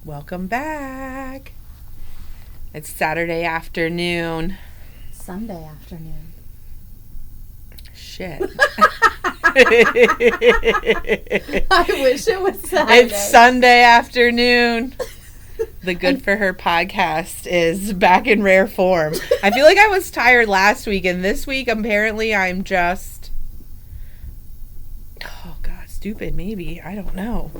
Welcome back. It's Saturday afternoon. Sunday afternoon. Shit. I wish it was Saturday. It's Sunday afternoon. The Good For Her podcast is back in rare form. I feel like I was tired last week, and this week apparently I'm just... Oh, God, stupid maybe. I don't know.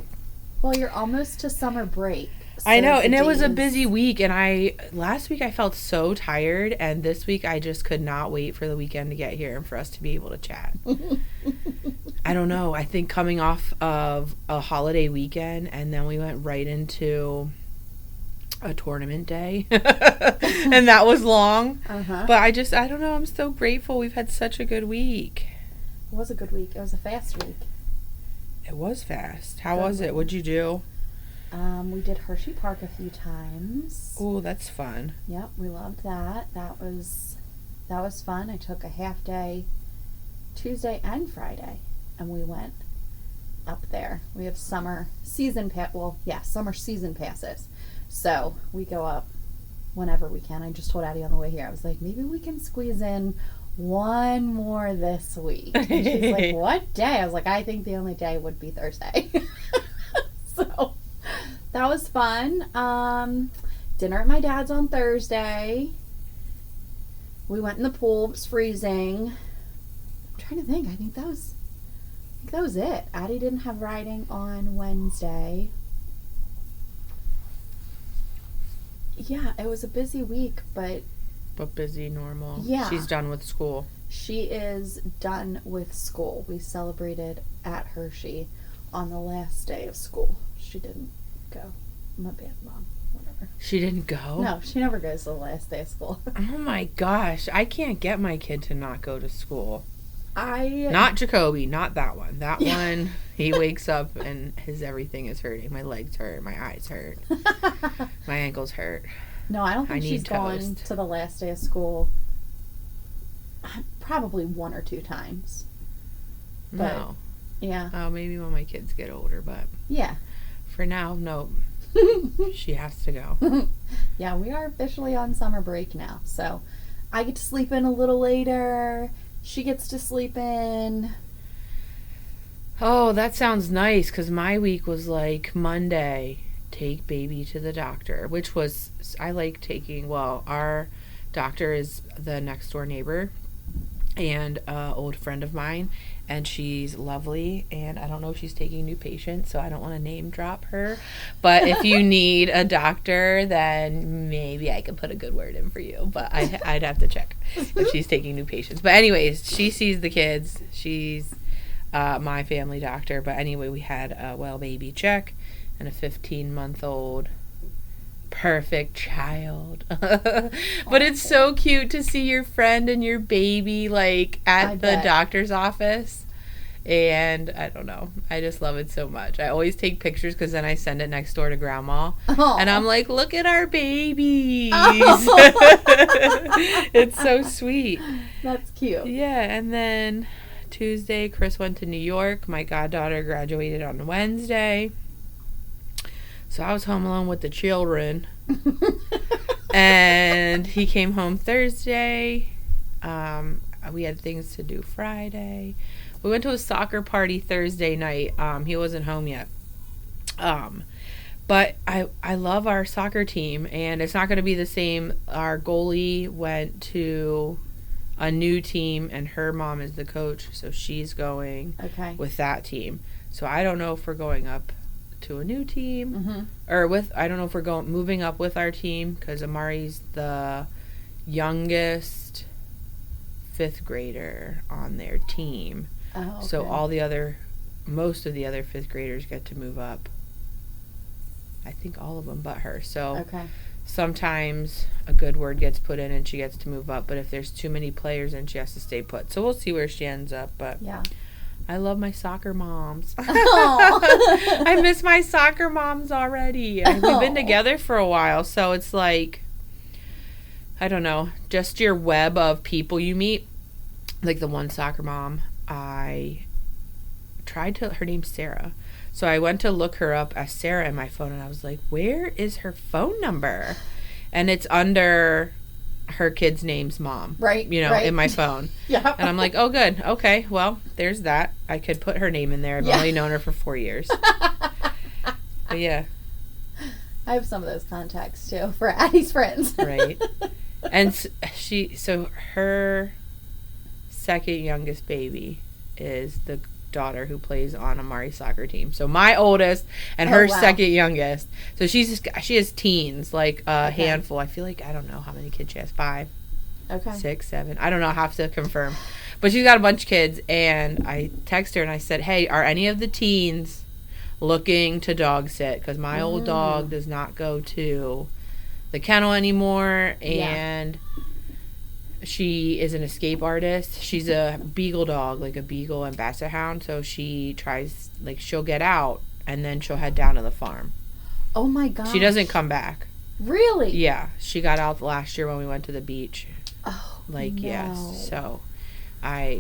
Well, you're almost to summer break. So I know, and it was a busy week, and last week I felt so tired, and this week I just could not wait for the weekend to get here and for us to be able to chat. I don't know. I think coming off of a holiday weekend, and then we went right into a tournament day, and that was long. But I don't know. I'm so grateful. We've had such a good week. It was a good week. It was a fast week. It was fast. How was it? What'd you do? We did Hershey Park a few times. Oh, that's fun. Yep, we loved that. That was fun. I took a half day Tuesday and Friday, and we went up there. We have summer season passes. So we go up whenever we can. I just told Addie on the way here, I was like, maybe we can squeeze in one more this week. And she's like, what day? I was like, I think the only day would be Thursday. So that was fun. Dinner at my dad's on Thursday. We went in the pool. It was freezing. I'm trying to think. I think that was it. Addie didn't have riding on Wednesday. Yeah, it was a busy week, but busy, normal. Yeah. She's done with school. She is done with school. We celebrated at Hershey on the last day of school. She didn't go. I'm a bad mom. Whatever. She didn't go? No, she never goes to the last day of school. Oh my gosh. I can't get my kid to not go to school. Not Jacoby, not that one. That one, he wakes up and his everything is hurting. My legs hurt, my eyes hurt, my ankles hurt. No, I don't think she's gone to the last day of school probably one or two times. But, no. Yeah. Oh, maybe when my kids get older, but yeah. For now, no. She has to go. Yeah, we are officially on summer break now, so I get to sleep in a little later. She gets to sleep in. Oh, that sounds nice, because my week was like Monday, take baby to the doctor, which was, I like taking, well, our doctor is the next door neighbor and an old friend of mine, and she's lovely, and I don't know if she's taking new patients, so I don't want to name drop her, but if you need a doctor, then maybe I could put a good word in for you, but I'd have to check if she's taking new patients. But anyways, she sees the kids. She's my family doctor, but anyway, we had a well baby check and a 15-month-old perfect child. But it's so cute to see your friend and your baby like at the doctor's office, and I don't know, I just love it so much. I always take pictures because then I send it next door to grandma. Aww. And I'm like, look at our babies. It's so sweet. That's cute. Yeah. And then Tuesday Chris went to New York. My goddaughter graduated on Wednesday. So I was home alone with the children. And he came home Thursday. We had things to do Friday. We went to a soccer party Thursday night. He wasn't home yet. But I love our soccer team, and it's not going to be the same. Our goalie went to a new team, and her mom is the coach, so she's going with that team. So I don't know if we're going up to a new team, or I don't know if we're moving up with our team, because Amari's the youngest 5th grader on their team. Oh, okay. So most of the other 5th graders get to move up. I think all of them but her. So sometimes a good word gets put in and she gets to move up, but if there's too many players, then she has to stay put. So we'll see where she ends up, but yeah. I love my soccer moms. I miss my soccer moms already. We've been together for a while, so it's like, I don't know, just your web of people you meet. Like the one soccer mom, her name's Sarah. So I went to look her up as Sarah in my phone, and I was like, where is her phone number? And it's under her kid's name's mom. Right. In my phone. Yeah. And I'm like, oh, good. Okay, well, there's that. I could put her name in there. I've only known her for 4 years. But yeah. I have some of those contacts, too, for Addie's friends. Right. And her second youngest baby is the daughter who plays on Amari's soccer team. So my oldest and her second youngest. So she has teens, like a handful. I feel like, I don't know how many kids she has. 5, 6, 7. I don't know. I have to confirm. But she's got a bunch of kids. And I texted her and I said, hey, are any of the teens looking to dog sit? Because my old dog does not go to the kennel anymore. And she is an escape artist. She's a beagle dog, like a beagle and basset hound. So she tries, like, she'll get out and then she'll head down to the farm. Oh my gosh. She doesn't come back. Really? Yeah. She got out last year when we went to the beach. Oh, like, no. yes. So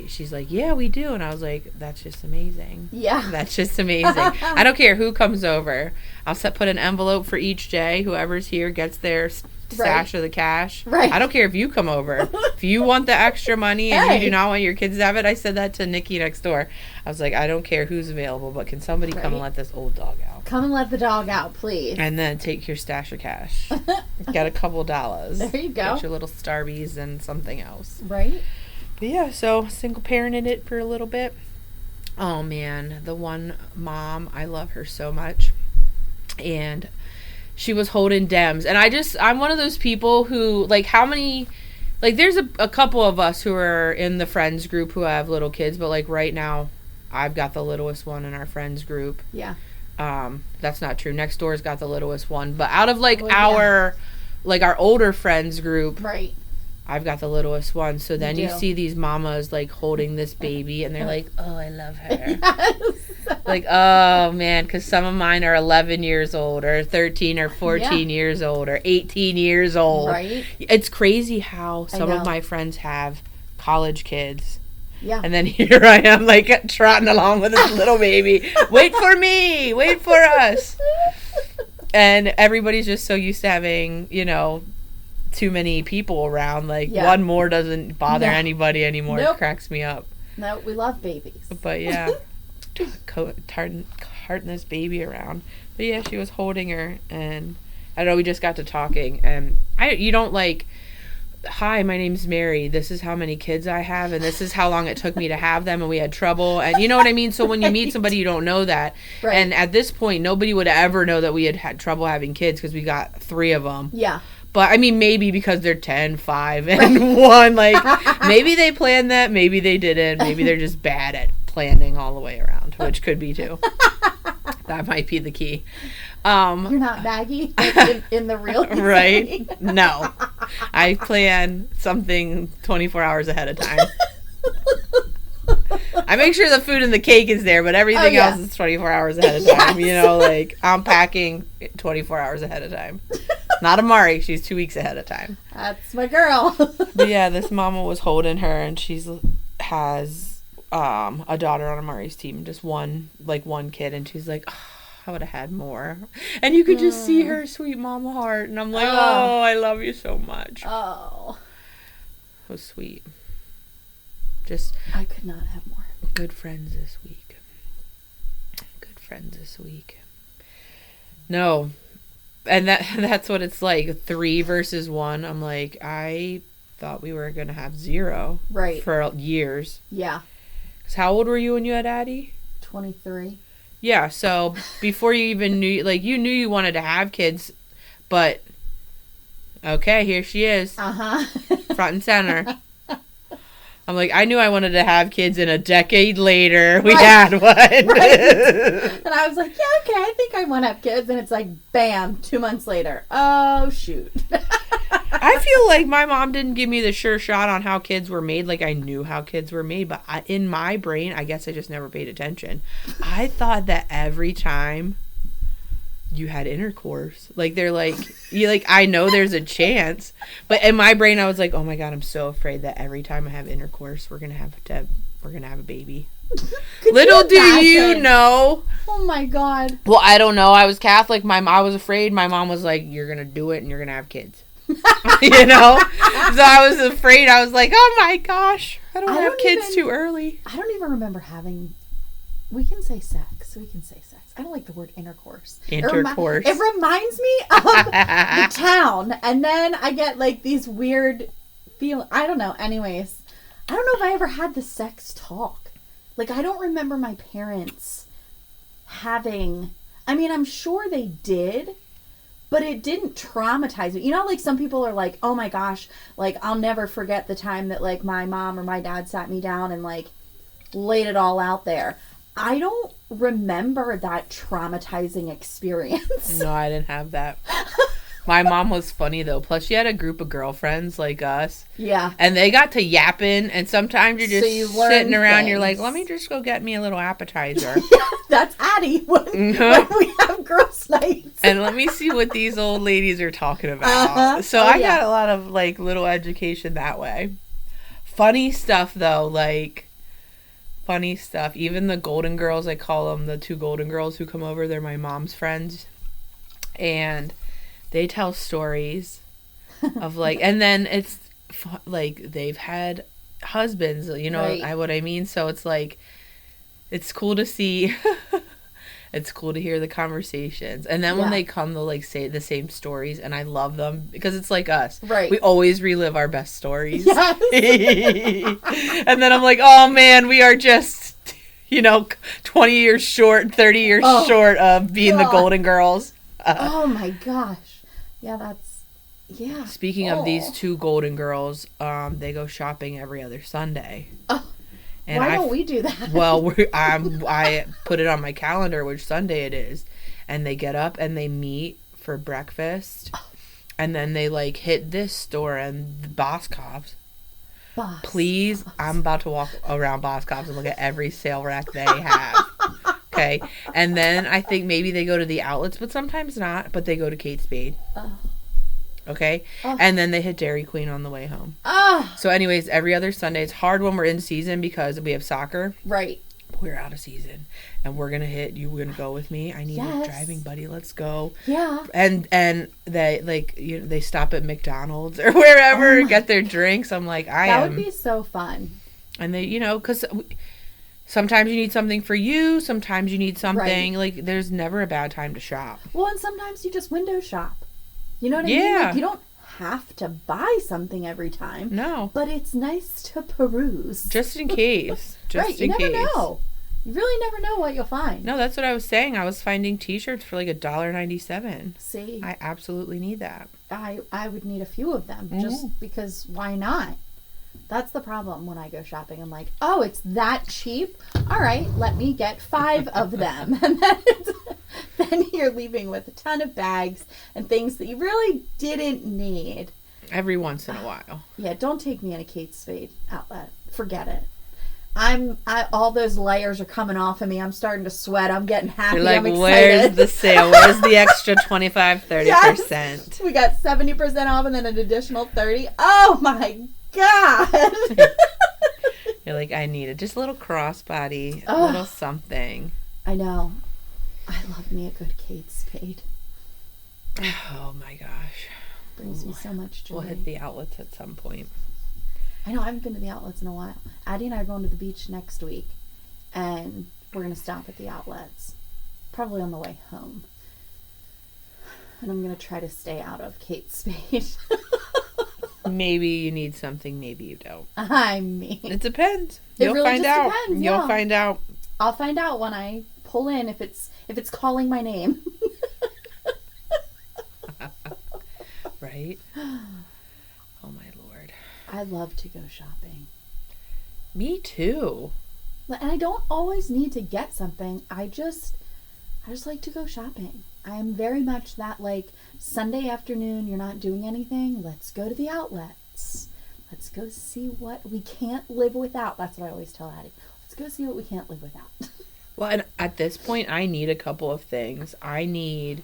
she's like, yeah, we do. And I was like, that's just amazing. Yeah. That's just amazing. I don't care who comes over. I'll put an envelope for each day. Whoever's here gets their stash of the cash. Right. I don't care if you come over. If you want the extra money and you do not want your kids to have it, I said that to Nikki next door. I was like, I don't care who's available, but can somebody come and let this old dog out? Come and let the dog out, please. And then take your stash of cash. Get a couple dollars. There you go. Get your little Starbies and something else. Right. But yeah, so single parented it for a little bit. Oh man, the one mom, I love her so much. And she was holding Dems. And I'm one of those people who, like, there's a couple of us who are in the friends group who have little kids, but like right now, I've got the littlest one in our friends group. Yeah. That's not true. Next door's got the littlest one. But out of our older friends group, right, I've got the littlest one. So then you do. see these mamas like holding this baby and they're like, oh, I love her. Yes. Like, oh man, because some of mine are 11 years old or 13 or 14 years old or 18 years old. Right. It's crazy how some of my friends have college kids. Yeah. And then here I am, like, trotting along with this little baby. Wait for me! Wait for us! And everybody's just so used to having, too many people around. Like, one more doesn't bother anybody anymore. It cracks me up. No, we love babies. But, yeah. Carting this baby around. But, yeah, she was holding her. And, I don't know, we just got to talking. And you don't, like... Hi, my name's Mary. This is how many kids I have, and this is how long it took me to have them, and we had trouble. And you know what I mean? So when you meet somebody, you don't know that. Right. And at this point, nobody would ever know that we had trouble having kids because we got 3 of them. Yeah. But, I mean, maybe because they're 10, 5, and 1. Like, maybe they planned that. Maybe they didn't. Maybe they're just bad at planning all the way around, which could be, too. That might be the key. You're not Maggie in the real thing. Right? No. I plan something 24 hours ahead of time. I make sure the food and the cake is there, but everything else is 24 hours ahead of time. Like, I'm packing 24 hours ahead of time. Not Amari. She's 2 weeks ahead of time. That's my girl. But yeah, this mama was holding her, and has a daughter on Amari's team. Just one kid, and she's like... Oh, I would have had more. And you could just see her sweet mama heart. And I'm like, oh, I love you so much. Oh. So sweet. I could not have more. Good friends this week. Good friends this week. No. And that's what it's like. 3 versus 1. I'm like, I thought we were going to have 0. Right. For years. Yeah. 'Cause how old were you when you had Addie? 23. Yeah, so before you even knew, like, you knew you wanted to have kids, but, okay, here she is. Uh-huh. Front and center. I'm like, I knew I wanted to have kids, and a decade later, we had one. Right. And I was like, yeah, okay, I think I want to have kids, and it's like, bam, 2 months later. Oh, shoot. I feel like my mom didn't give me the sure shot on how kids were made. Like, I knew how kids were made, but in my brain, I guess I just never paid attention. I thought that every time you had intercourse, like, they're like, I know there's a chance, but in my brain, I was like, oh my God, I'm so afraid that every time I have intercourse, we're gonna have a baby. Could Little do you imagine? know. Oh my God. Well, I don't know. I was Catholic. I was afraid. My mom was like, "You're gonna do it, and you're gonna have kids." You know. So I was afraid. I was like, "Oh my gosh, I don't have kids too early." I don't even remember having. We can say sex. We can say sex. I don't like the word intercourse. Intercourse. It reminds me of the town, and then I get like these weird feel. I don't know. Anyways, I don't know if I ever had the sex talk. Like, I don't remember my parents having. I mean, I'm sure they did, but it didn't traumatize me. You know, like some people are like, "Oh my gosh, like I'll never forget the time that like my mom or my dad sat me down and like laid it all out there." I don't remember that traumatizing experience. No, I didn't have that. My mom was funny though. Plus, she had a group of girlfriends like us. Yeah. And they got to yapping, and sometimes you're just learn sitting around. things. You're like, "Let me just go get me a little appetizer." That's Addie when Mhm. we have girls' nights. And let me see what these old ladies are talking about. Uh-huh. So Oh, I yeah. got a lot of like little education that way. Funny stuff though, like funny stuff. Even the Golden Girls, I call them the two Golden Girls who come over. They're my mom's friends, and they tell stories of like, and then it's like they've had husbands. You know Right. what I mean? So it's like it's cool to see. It's cool to hear the conversations. And then when Yeah. they come, they'll like say the same stories, and I love them because it's like us. Right. We always relive our best stories. Yes. And then I'm like, "Oh man, we are just, 20 years short, 30 years short of being the God. Golden Girls." Oh my gosh. Yeah. Speaking of these two Golden Girls, they go shopping every other Sunday. Oh. And Why don't we do that? Well, I put it on my calendar which Sunday it is, and they get up and they meet for breakfast, and then they like hit this store and the Boscov's. Boss. Please, I'm about to walk around Boscov's and look at every sale rack they have. Okay, and then I think maybe they go to the outlets, but sometimes not. But they go to Kate Spade. Oh. Okay, Oh. and then they hit Dairy Queen on the way home. Ah. So, anyways, every other Sunday. It's hard when we're in season because we have soccer. Right. We're out of season, and we're gonna hit. You're gonna go with me. I need a Yes. driving buddy. Let's go. Yeah. And they they stop at McDonald's or wherever, Oh my get their drinks. I'm like, That would be so fun. and they, because sometimes you need something for you. Sometimes you need something. Right. Like, there's never a bad time to shop. Well, and sometimes you just window shop. You know what I mean? Yeah. Like, you don't have to buy something every time. No, But it's nice to peruse. just in case. Just right. in You never case. know. You really never know what you'll find. No, that's what I was saying. I was finding T-shirts for like $1.97. See, I absolutely need that. I would need a few of them just because why not? That's the problem when I go shopping. I'm like, oh, it's that cheap? All right, let me get 5 of them. And then you're leaving with a ton of bags and things that you really didn't need. Every once in a while. Yeah, don't take me in a Kate Spade outlet. Forget it. All those layers are coming off of me. I'm starting to sweat. I'm getting happy. You're like, I'm excited. where's the sale? Where's the extra 25, 30%? Yes. We got 70% off and then an additional 30. Oh my God. You're like, I need it. Just a little crossbody, a Oh. little something. I know. I love me a good Kate Spade. Oh my gosh. Brings me so much joy. We'll hit the outlets at some point. I know, I haven't been to the outlets in a while. Addie and I are going to the beach next week, and we're going to stop at the outlets, probably on the way home. And I'm going to try to stay out of Kate Spade. Maybe you need something, maybe you don't. I mean, It depends. It You'll really find just out. depends, You'll yeah. find out. I'll find out when I pull in if it's calling my name. Right? Oh my Lord. I love to go shopping. Me too. And I don't always need to get something. I just like to go shopping. I am very much that, like, Sunday afternoon, you're not doing anything, let's go to the outlets. Let's go see what we can't live without. That's what I always tell Addie. Let's go see what we can't live without. Well, and at this point, I need a couple of things. I need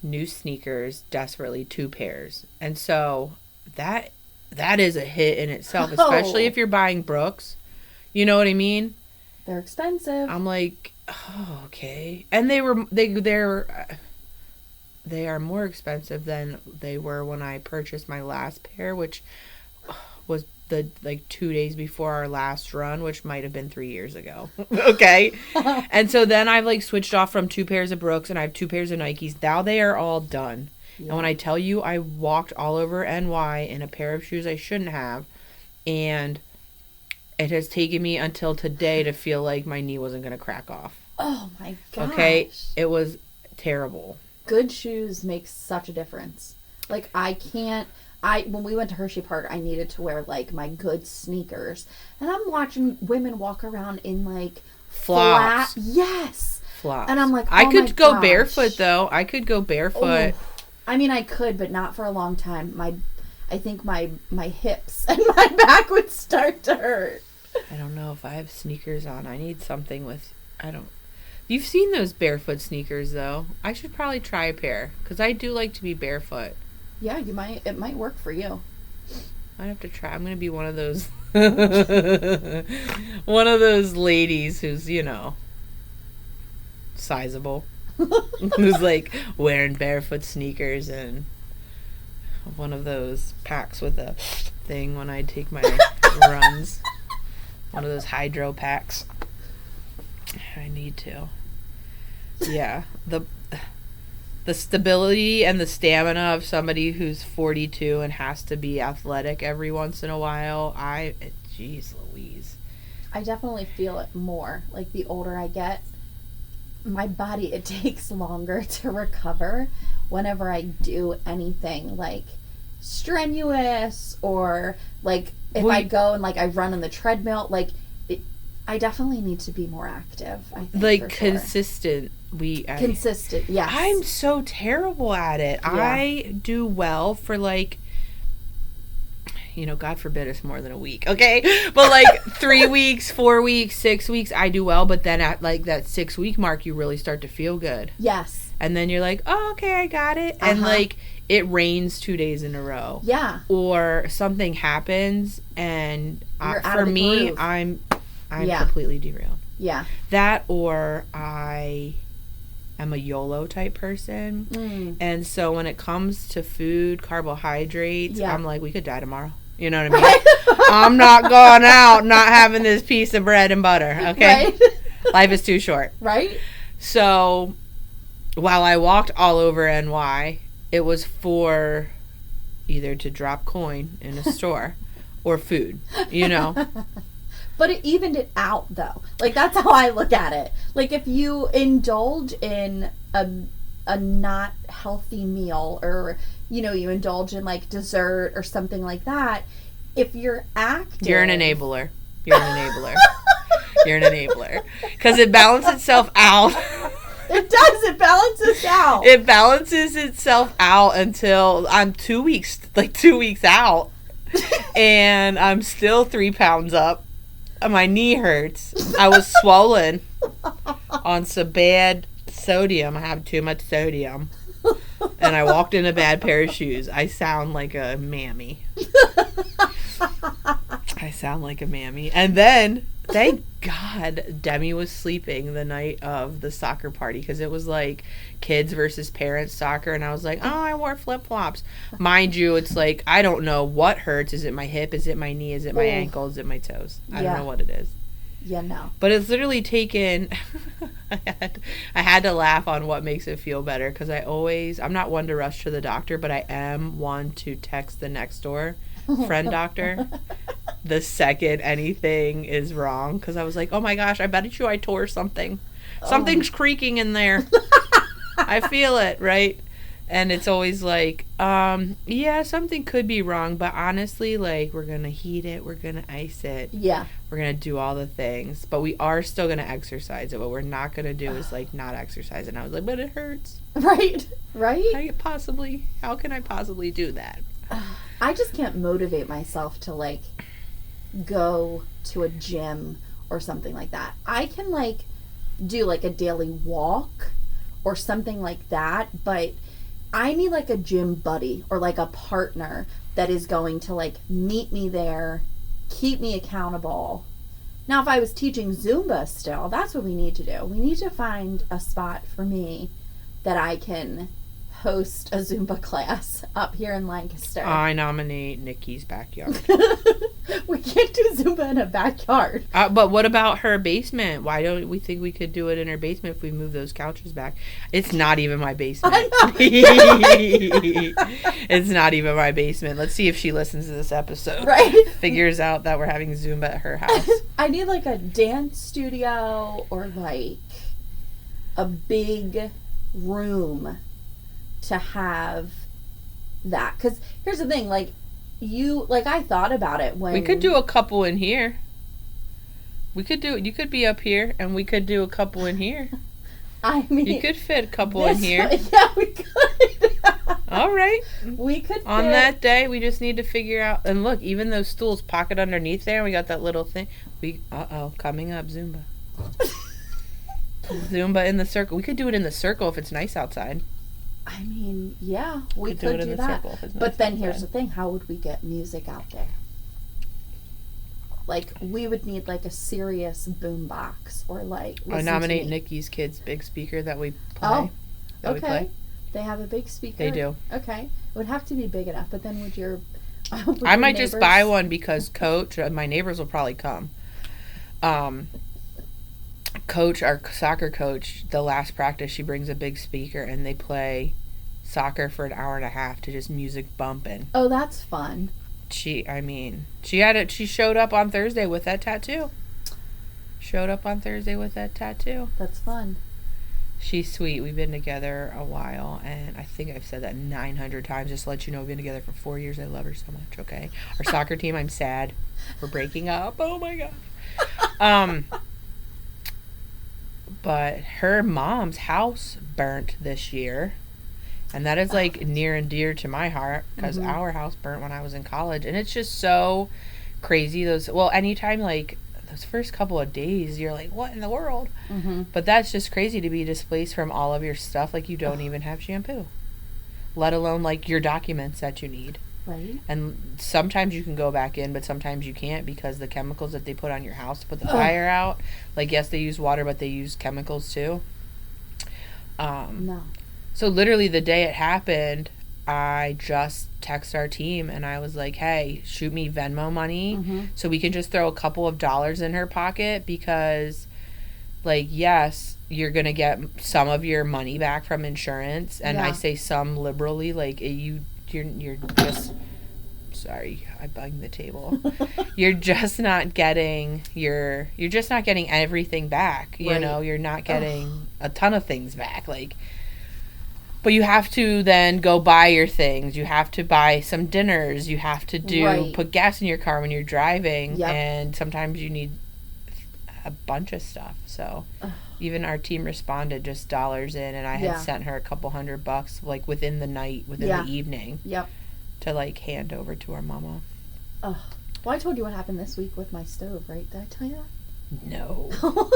new sneakers, desperately, 2 pairs. And so that is a hit in itself, especially Oh. if you're buying Brooks. You know what I mean? They're expensive. I'm like, oh, okay. And they are more expensive than they were when I purchased my last pair, which was the 2 days before our last run, which might have been 3 years ago. Okay. And so then I've like switched off from 2 pairs of Brooks, and I have 2 pairs of Nikes. Now they are all done. Yeah. And when I tell you, I walked all over NY in a pair of shoes I shouldn't have, and it has taken me until today to feel like my knee wasn't going to crack off. Oh my gosh. Okay. It was terrible. Good shoes make such a difference. Like, when we went to Hershey Park, I needed to wear, like, my good sneakers. And I'm watching women walk around in, like, flops. Yes. Flops. And I'm like, I could go barefoot, though. I could go barefoot. Oh. I mean, I could, but not for a long time. I think my hips and my back would start to hurt. I don't know if I have sneakers on. I need something with, You've seen those barefoot sneakers, though. I should probably try a pair, because I do like to be barefoot. Yeah, it might work for you. I'd have to try. I'm going to be one of those, ladies who's, sizable. Who's, like, wearing barefoot sneakers and one of those packs with a thing when I take my runs. One of those hydro packs. I need to. Yeah, the stability and the stamina of somebody who's 42 and has to be athletic every once in a while. Jeez Louise. I definitely feel it more. Like, the older I get, my body, it takes longer to recover whenever I do anything like strenuous, or like if I go and like I run on the treadmill, like I definitely need to be more active. I think, like, consistent. Consistent, yes. I'm so terrible at it. Yeah. I do well for, like, God forbid it's more than a week, okay? But, like, 3 weeks, 4 weeks, 6 weeks, I do well. But then at, like, that 6 week mark, you really start to feel good. Yes. And then you're like, oh, okay, I got it. And, like, it rains 2 days in a row. Yeah. Or something happens, and for me, groove. I'm completely derailed. Yeah. That, or I am a YOLO type person. And so when it comes to food, carbohydrates, I'm like, we could die tomorrow. You know what I mean? Right. I'm not going out not having this piece of bread and butter, okay? Right. Life is too short. Right. So while I walked all over NY, it was for either to drop coin in a store or food, But it evened it out, though. Like, that's how I look at it. Like, if you indulge in a not healthy meal, or, you indulge in, like, dessert or something like that, if you're active... You're an enabler. You're an enabler. Because it balances itself out. It does. It balances out. It balances itself out until I'm 2 weeks out. And I'm still 3 pounds up. My knee hurts. I was swollen on some bad sodium. I have too much sodium. And I walked in a bad pair of shoes. I sound like a mammy. And then, thank God, Demi was sleeping the night of the soccer party, because it was like kids versus parents soccer, and I was like, oh, I wore flip-flops. Mind you, it's like, I don't know what hurts. Is it my hip? Is it my knee? Is it my ankle? Is it my toes? I don't know what it is. Yeah, no. But it's literally taken... I had to laugh on what makes it feel better, because I'm not one to rush to the doctor, but I am one to text the next door friend doctor the second anything is wrong, because I was like, oh my gosh, I bet you I tore something. Something's creaking in there. I feel it, right? And it's always like, yeah, something could be wrong, but honestly, like, we're going to heat it, we're going to ice it. Yeah. We're going to do all the things, but we are still going to exercise it. What we're not going to do is, like, not exercise. And I was like, but it hurts. Right. How can I possibly do that? I just can't motivate myself to, like, go to a gym or something like that. I can, like, do, like, a daily walk or something like that, but I need, like, a gym buddy or, like, a partner that is going to, like, meet me there, keep me accountable, Now, if I was teaching Zumba still, that's what we need to do. We need to find a spot for me that I can host a Zumba class up here in Lancaster. I nominate Nikki's backyard. We can't do Zumba in a backyard. But what about her basement? Why don't we think we could do it in her basement if we move those couches back? It's not even my basement. I know. It's not even my basement. Let's see if she listens to this episode. Right? Figures out that we're having Zumba at her house. I need like a dance studio or like a big room to have that. Because here's the thing, like, I thought about it when... We could do a couple in here. You could be up here, and we could do a couple in here. I mean... You could fit a couple in here. Yeah, we could. All right. We could fit... On that day, we just need to figure out... And look, even those stools pocket underneath there, we got that little thing. Coming up, Zumba. Zumba in the circle. We could do it in the circle if it's nice outside. I mean, yeah, we could do that. But then here's the thing, how would we get music out there? Like, we would need like a serious boom box or like... I nominate Nikki's kids' big speaker that we play. Oh, okay. They have a big speaker? They do. Okay. It would have to be big enough, but then would your... I might just buy one because Coach, my neighbors will probably come. Coach, our soccer coach, the last practice, she brings a big speaker and they play soccer for an hour and a half to just music bumping. Oh, that's fun. She showed up on Thursday with that tattoo. That's fun. She's sweet. We've been together a while, and I think I've said that 900 times just to let you know we've been together for 4 years. I love her so much, okay? Our soccer team, I'm sad. We're breaking up. Oh, my God. But her mom's house burnt this year, and that is like near and dear to my heart because our house burnt when I was in college, and it's just so crazy. Anytime like those first couple of days, you're like, what in the world? But that's just crazy to be displaced from all of your stuff. Like, you don't even have shampoo, let alone like your documents that you need. Right. And sometimes you can go back in, but sometimes you can't because the chemicals that they put on your house to put the fire out, like, yes, they use water, but they use chemicals too. No. So literally the day it happened, I just texted our team and I was like, hey, shoot me Venmo money so we can just throw a couple of dollars in her pocket because, like, yes, you're going to get some of your money back from insurance. And I say some liberally, like, you're just... Sorry, I banged the table. You're just not getting everything back. You know, you're not getting a ton of things back. Like, but you have to then go buy your things. You have to buy some dinners. You have to put gas in your car when you're driving. And sometimes you need a bunch of stuff. So even our team responded just dollars in, and I had sent her a couple $100 like within the night, within the evening. To like hand over to our mama. Well, I told you what happened this week with my stove, right? Did I tell you that? No. Do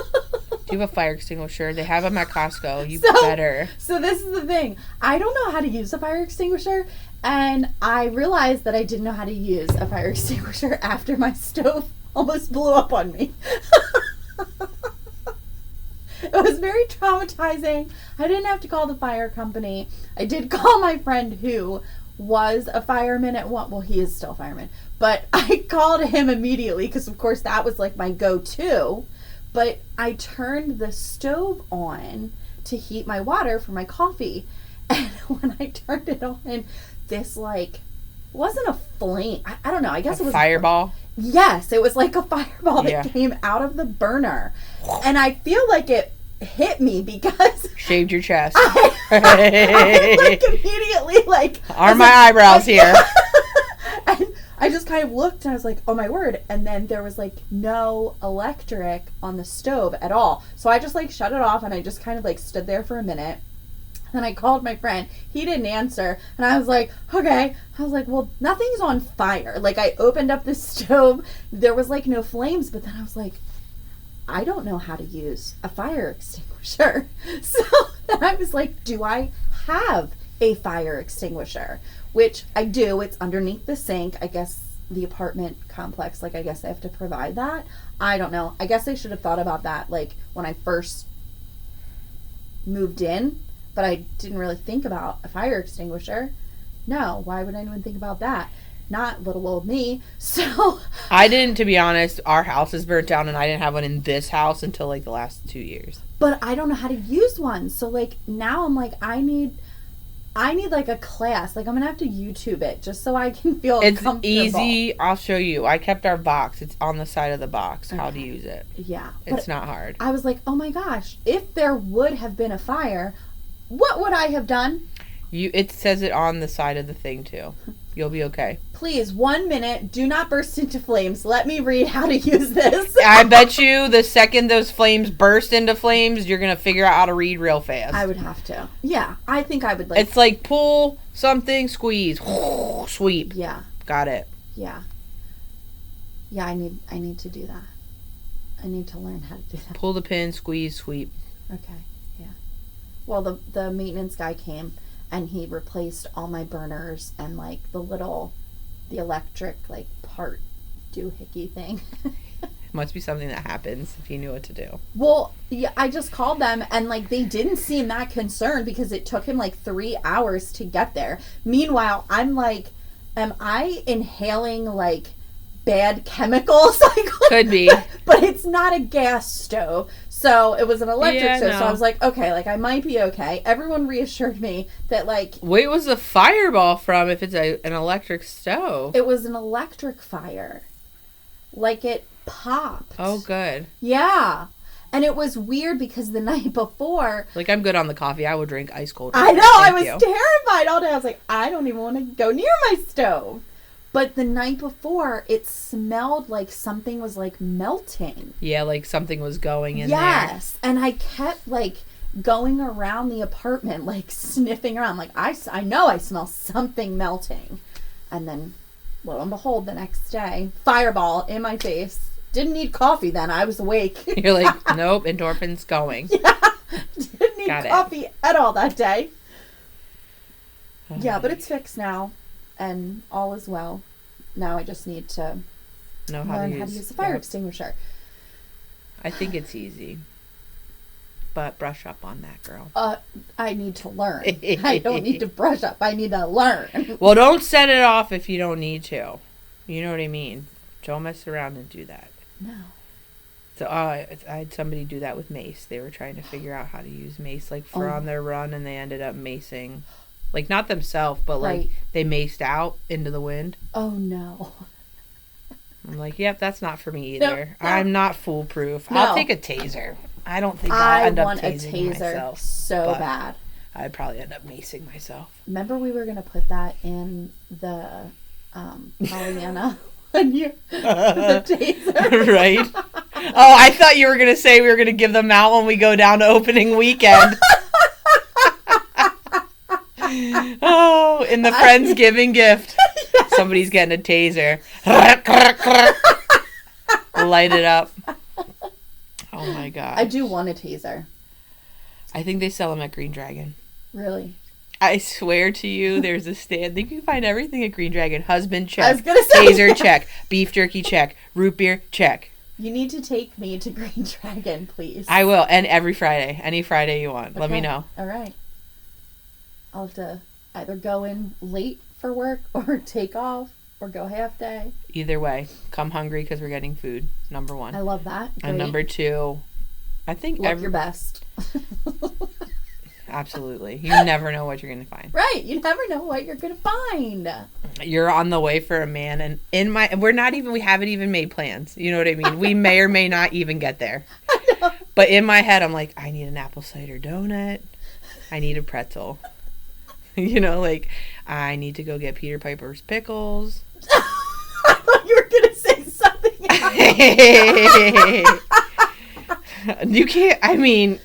you have a fire extinguisher? They have them at Costco. You better. So this is the thing. I don't know how to use a fire extinguisher, and I realized that I didn't know how to use a fire extinguisher after my stove almost blew up on me. It was very traumatizing. I didn't have to call the fire company. I did call my friend who was a fireman at one... Well, he is still a fireman. But I called him immediately because, of course, that was like my go-to. But I turned the stove on to heat my water for my coffee. And when I turned it on, this, like, wasn't a flame. I don't know. I guess it was... Fireball? Yes, it was like a fireball that came out of the burner. And I feel like it hit me because... Shaved your chest. I like, immediately, like... Are my eyebrows here? And I just kind of looked and I was like, oh my word. And then there was like no electric on the stove at all. So I just like shut it off and I just kind of like stood there for a minute. Then I called my friend. He didn't answer. And I was like, okay. I was like, well, nothing's on fire. Like, I opened up the stove. There was like no flames. But then I was like, I don't know how to use a fire extinguisher. So then I was like, do I have a fire extinguisher? Which I do. It's underneath the sink. I guess the apartment complex, like, I guess they have to provide that. I don't know. I guess I should have thought about that, like, when I first moved in, but I didn't really think about a fire extinguisher. No, why would anyone think about that? Not little old me. So I didn't, to be honest. Our house is burnt down, and I didn't have one in this house until like the last 2 years. but I don't know how to use one. So like now I'm like, I need like a class. Like I'm gonna have to YouTube it just so I can feel It's comfortable. easy. I'll show you. I kept our box. It's on the side of the box. How to Okay. use it. Yeah. It's But not hard. I was like, oh my gosh, if there would have been a fire, what would I have done? It says it on the side of the thing too. You'll be okay. Please, 1 minute, do not burst into flames. Let me read how to use this. I bet you the second those flames burst into flames, you're gonna figure out how to read real fast. I would have to. Yeah, I think I would like. It's like pull something, squeeze, sweep. Yeah, Got it. yeah, yeah. I need to do that. I need to learn how to do that. Pull the pin, squeeze, sweep. Okay, yeah. Well, the maintenance guy came and he replaced all my burners and like the electric like part doohickey thing. Must be something that happens if you knew what to do. Well, yeah, I just called them and like they didn't seem that concerned because it took him like 3 hours to get there. Meanwhile, I'm like, am I inhaling like bad chemicals? Like, Could be. but it's not a gas stove. So it was an electric Yeah, stove. So no. I was like, okay, like I might be okay. Everyone reassured me that like Wait, was the fireball from if it's an electric stove? it was an electric fire. Like it popped. Oh, good. Yeah. And it was weird because the night before, Like, I'm good on the coffee. I would drink ice cold. I water. know, I Thank was you. terrified all day. I was like, I don't even want to go near my stove. But the night before, it smelled like something was like melting. Yeah, like something was going in Yes. And I kept like going around the apartment, like sniffing around. Like, I know I smell something melting. And then, lo and behold, the next day, fireball in my face. Didn't need coffee then. I was awake. there. You're like, nope, endorphins going. Didn't need Got it. coffee at all that day. Oh, Yeah, but it's fixed now, and all is well. Now I just need to know learn how to use a fire Yep. extinguisher. I think it's easy. But brush up on that, girl. I need to learn. I don't need to brush up. I need to learn. Well, don't set it off if you don't need to. You know what I mean? Don't mess around and do that. No. So I had somebody do that with mace. They were trying to figure out how to use mace, like for Oh. on their run, and they ended up macing, like not themselves, but like Right. they maced out into the wind. Oh no. I'm like, yep, that's not for me No, either. no. I'm not foolproof. No. I'll take a taser. I don't think I'll I end up want a tasing taser myself. so but- bad. I'd probably end up macing myself. Remember we were gonna put that in the Pollyanna when you the taser. Right? Oh, I thought you were going to say we were going to give them out when we go down to opening weekend. Oh, in the Friendsgiving gift. Somebody's getting a taser. Light it up. Oh my god. I do want a taser. I think they sell them at Green Dragon. Really. I swear to you, there's a stand. You can find everything at Green Dragon. Husband, check. I was gonna say Taser, check. Beef jerky, check. Root beer, check. you need to take me to Green Dragon, please. I will. And every Friday. Any Friday you want. Let me Okay. know. All right. I'll have to either go in late for work or take off or go half day. Either way, come hungry because we're getting food. Number one. I love that. And Great. number two, I think Look your best. absolutely. You never know what you're going to find. Right. You never know what you're going to find. You're on the way for a man, and we haven't even made plans. You know what I mean? We may or may not even get there. I know. But in my head, I'm like, I need an apple cider donut. I need a pretzel. You know, like, I need to go get Peter Piper's pickles. I thought you were going to say something else. You can't, I mean,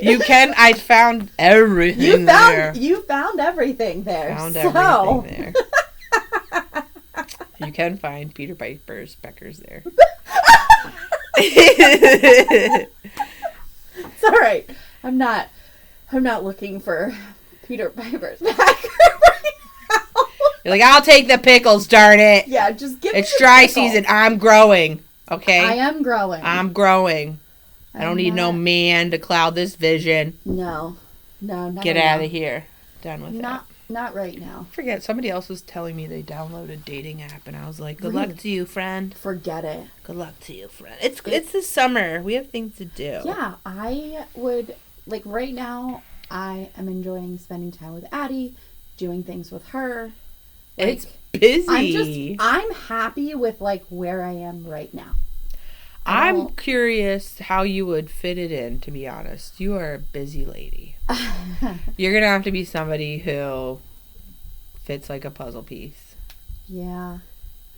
you can, I found everything there. You found everything there. Found so. everything there. You can find Peter Piper's peckers there. It's all right. I'm not looking for Peter Piper's back right now. You're like, I'll take the pickles, darn it. Yeah, just give me It's the dry pickle. season. I'm growing. Okay? I am growing. I'm growing. I don't I'm need no not- man to cloud this vision. No, not Get right out now. of here. Done with Not right now. I forget, somebody else was telling me they downloaded a dating app, and I was like, good Really? luck to you, friend. Forget it. Good luck to you, friend. It's the summer. We have things to do. Yeah, I would like right now. I am enjoying spending time with Addie, doing things with her. Like, It's busy. I'm happy with like where I am right now. I'm curious how you would fit it in, to be honest. You are a busy lady. You're going to have to be somebody who fits like a puzzle piece. Yeah,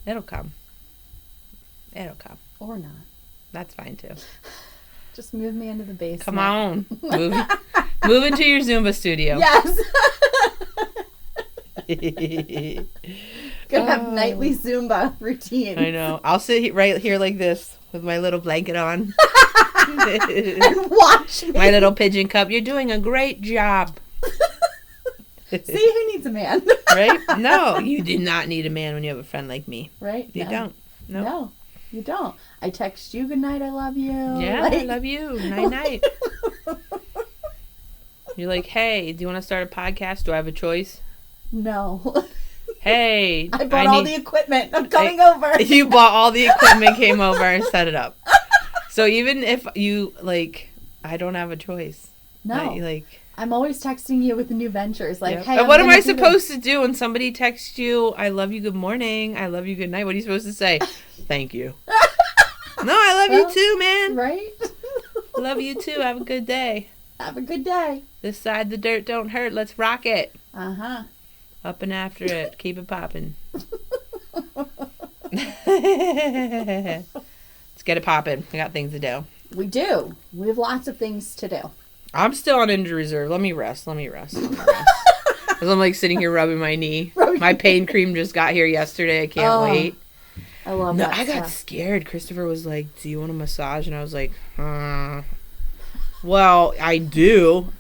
It'll come. It'll come. or not. That's fine, too. Just move me into the basement. Come on. Move into your Zumba studio. Yes. I Gonna have nightly Zumba routine. know. I'll sit right here like this with my little blanket on. And watch me. My little pigeon cup. You're doing a great job. See who needs a man. Right? No, you do not need a man when you have a friend like me. Right? You No. don't. No. No, you don't. I text you good night, I love you. Yeah, I love you. Night night. You're like, hey, do you want to start a podcast? Do I have a choice? No. Hey, I bought all the equipment. I'm coming over. You bought all the equipment, came over, and set it up. So even if you, like, I don't have a choice. No. Like, I'm always texting you with the new ventures. Like, yep. hey, But what am I gonna do this. supposed to do when somebody texts you, I love you, good morning, I love you, good night? What are you supposed to say? Thank you. No, I love Well, you too, man. Right? Love you too. Have a good day. Have a good day. This side the dirt don't hurt. Let's rock it. Uh-huh. Up and after it. Keep it popping. Let's get it popping. I got things to do. We do. We have lots of things to do. I'm still on injury reserve. Let me rest. Because I'm like sitting here rubbing my knee. My pain cream just got here yesterday. I can't Oh, wait. I love No, that I got stuff. scared. Christopher was like, do you want a massage? And I was like, well, I do.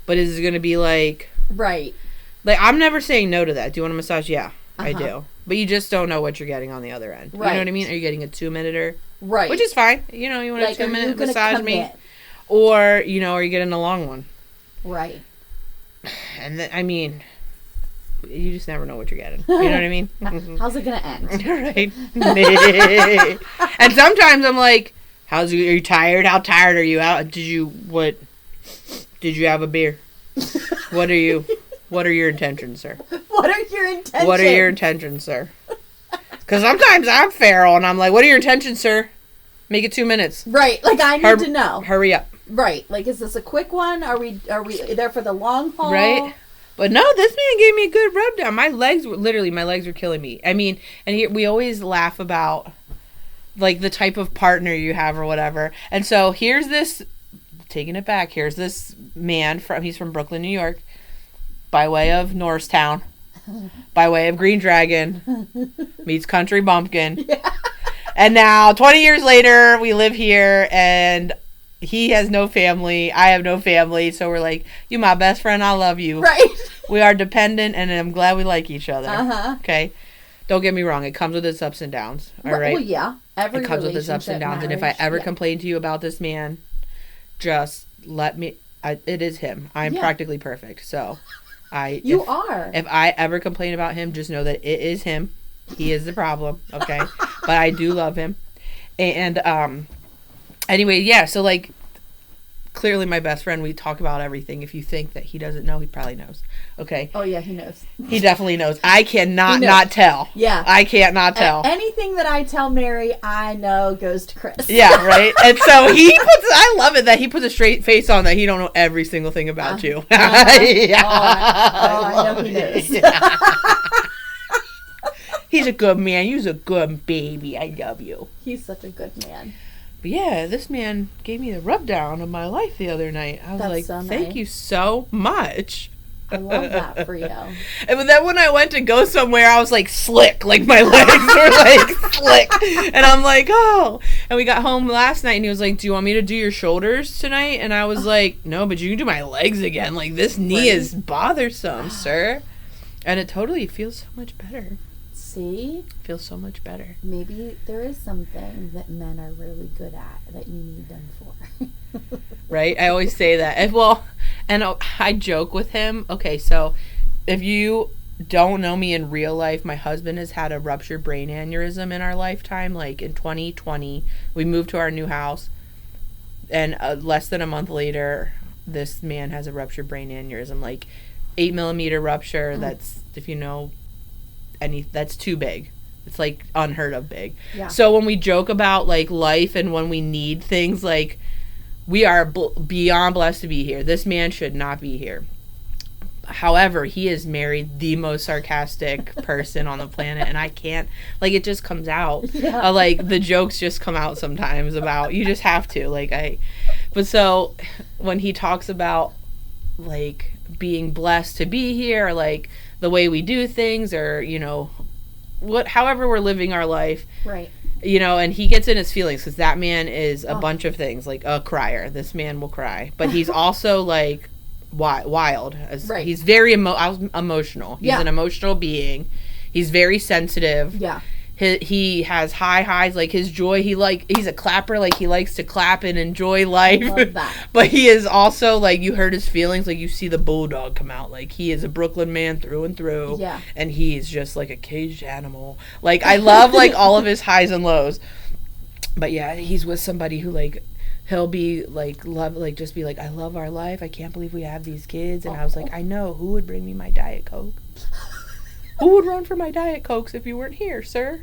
But is it going to be like Right. I'm never saying no to that. Do you want a massage? Yeah, I Uh-huh. do. But you just don't know what you're getting on the other end. You know Right. what I mean? Are you getting a 2-minuter? Right. Which is fine. You know, you want like, a are you 2-minute gonna massage me? commit? Or, you know, are you getting a long one? Right. And then, I mean, you just never know what you're getting. You know what I mean? How's it gonna end? Right. And sometimes I'm like, are you tired? How tired are you? Did you have a beer? What are your intentions, sir? What are your intentions? What are your intentions, sir? Because sometimes I'm feral and I'm like, what are your intentions, sir? Make it 2 minutes. Right. Like, I need to know. Hurry up. Right. Like, is this a quick one? Are we there for the long haul? Right? But no, this man gave me a good rub down. My legs were killing me. I mean, and here we always laugh about like the type of partner you have or whatever. And so here's this, taking it back, here's this man he's from Brooklyn, New York, by way of Norristown, by way of Green Dragon, meets Country Bumpkin. Yeah. And now 20 years later, we live here and he has no family. I have no family. So we're like, you my best friend. I love you. Right. We are dependent and I'm glad we like each other. Uh-huh. Okay. Don't get me wrong. It comes with its ups and downs. All right. Well, yeah. Every It comes with its ups and downs. And if I relationship, ever marriage, complain to you about this man, just let me. It is him. I'm Yeah. practically perfect. So You are. If I ever complain about him, just know that it is him. He is the problem. Okay. But I do love him. And anyway, yeah. So like, clearly my best friend, we talk about everything. If you think that he doesn't know, he probably knows. Okay. Oh, yeah, he knows. He definitely knows. I cannot He knows. not tell. Yeah. I can't not tell. Anything that I tell Mary, I know goes to Chris. Yeah, right? And so I love it that he puts a straight face on that he don't know every single thing about you. Yeah. I know he knows. Yeah. He's a good man. You're a good baby. I love you. He's such a good man. But yeah, this man gave me the rub down of my life the other night. I was That's like, so thank nice. you so much. I love that for you. And then when I went to go somewhere, I was like slick. Like my legs were like slick. And I'm like, oh. And we got home last night and he was like, do you want me to do your shoulders tonight? And I was like, no, but you can do my legs again. Like this knee Right. is bothersome, sir. And it totally feels so much better. See? Feels so much better. Maybe there is something that men are really good at that you need them for. Right? I always say that. And I joke with him. Okay, so if you don't know me in real life, my husband has had a ruptured brain aneurysm in our lifetime. Like in 2020, we moved to our new house, and less than a month later, this man has a ruptured brain aneurysm, like 8 millimeter rupture. That's, if you know that's too big. It's like unheard of big. Yeah. So when we joke about like life and when we need things, like we are beyond blessed to be here. This man should not be here. However, he is married the most sarcastic person on the planet, and I can't, like, it just comes out. Yeah. Like, the jokes just come out sometimes about, you just have to, but so, when he talks about, like, being blessed to be here, like, the way we do things, or, you know, however we're living our life. Right. You know, and he gets in his feelings, because that man is a bunch of things, like a crier. This man will cry. But he's also, like, wild. Right. He's very emotional. He's an emotional being. He's very sensitive. Yeah. He has high highs, like his joy. He's a clapper, like he likes to clap and enjoy life. I love that. But he is also, like, you hurt his feelings, like you see the bulldog come out. Like, he is a Brooklyn man through and through. Yeah. And he's just like a caged animal. Like, I love, like, all of his highs and lows. But yeah, he's with somebody who, like, he'll be like, just be like, I love our life. I can't believe we have these kids. And I was like, I know. Who would bring me my Diet Coke? Who would run for my Diet Cokes if you weren't here, sir?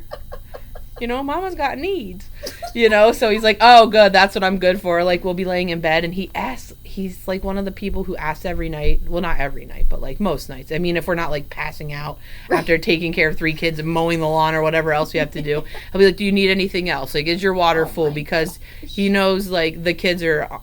You know, mama's got needs. You know, so he's like, oh, good. That's what I'm good for. Like, we'll be laying in bed. And he's like one of the people who asks every night. Well, not every night, but like most nights. I mean, if we're not like passing out after taking care of 3 kids and mowing the lawn or whatever else we have to do, I'll be like, do you need anything else? Like, is your water full? Because he knows, like, the kids are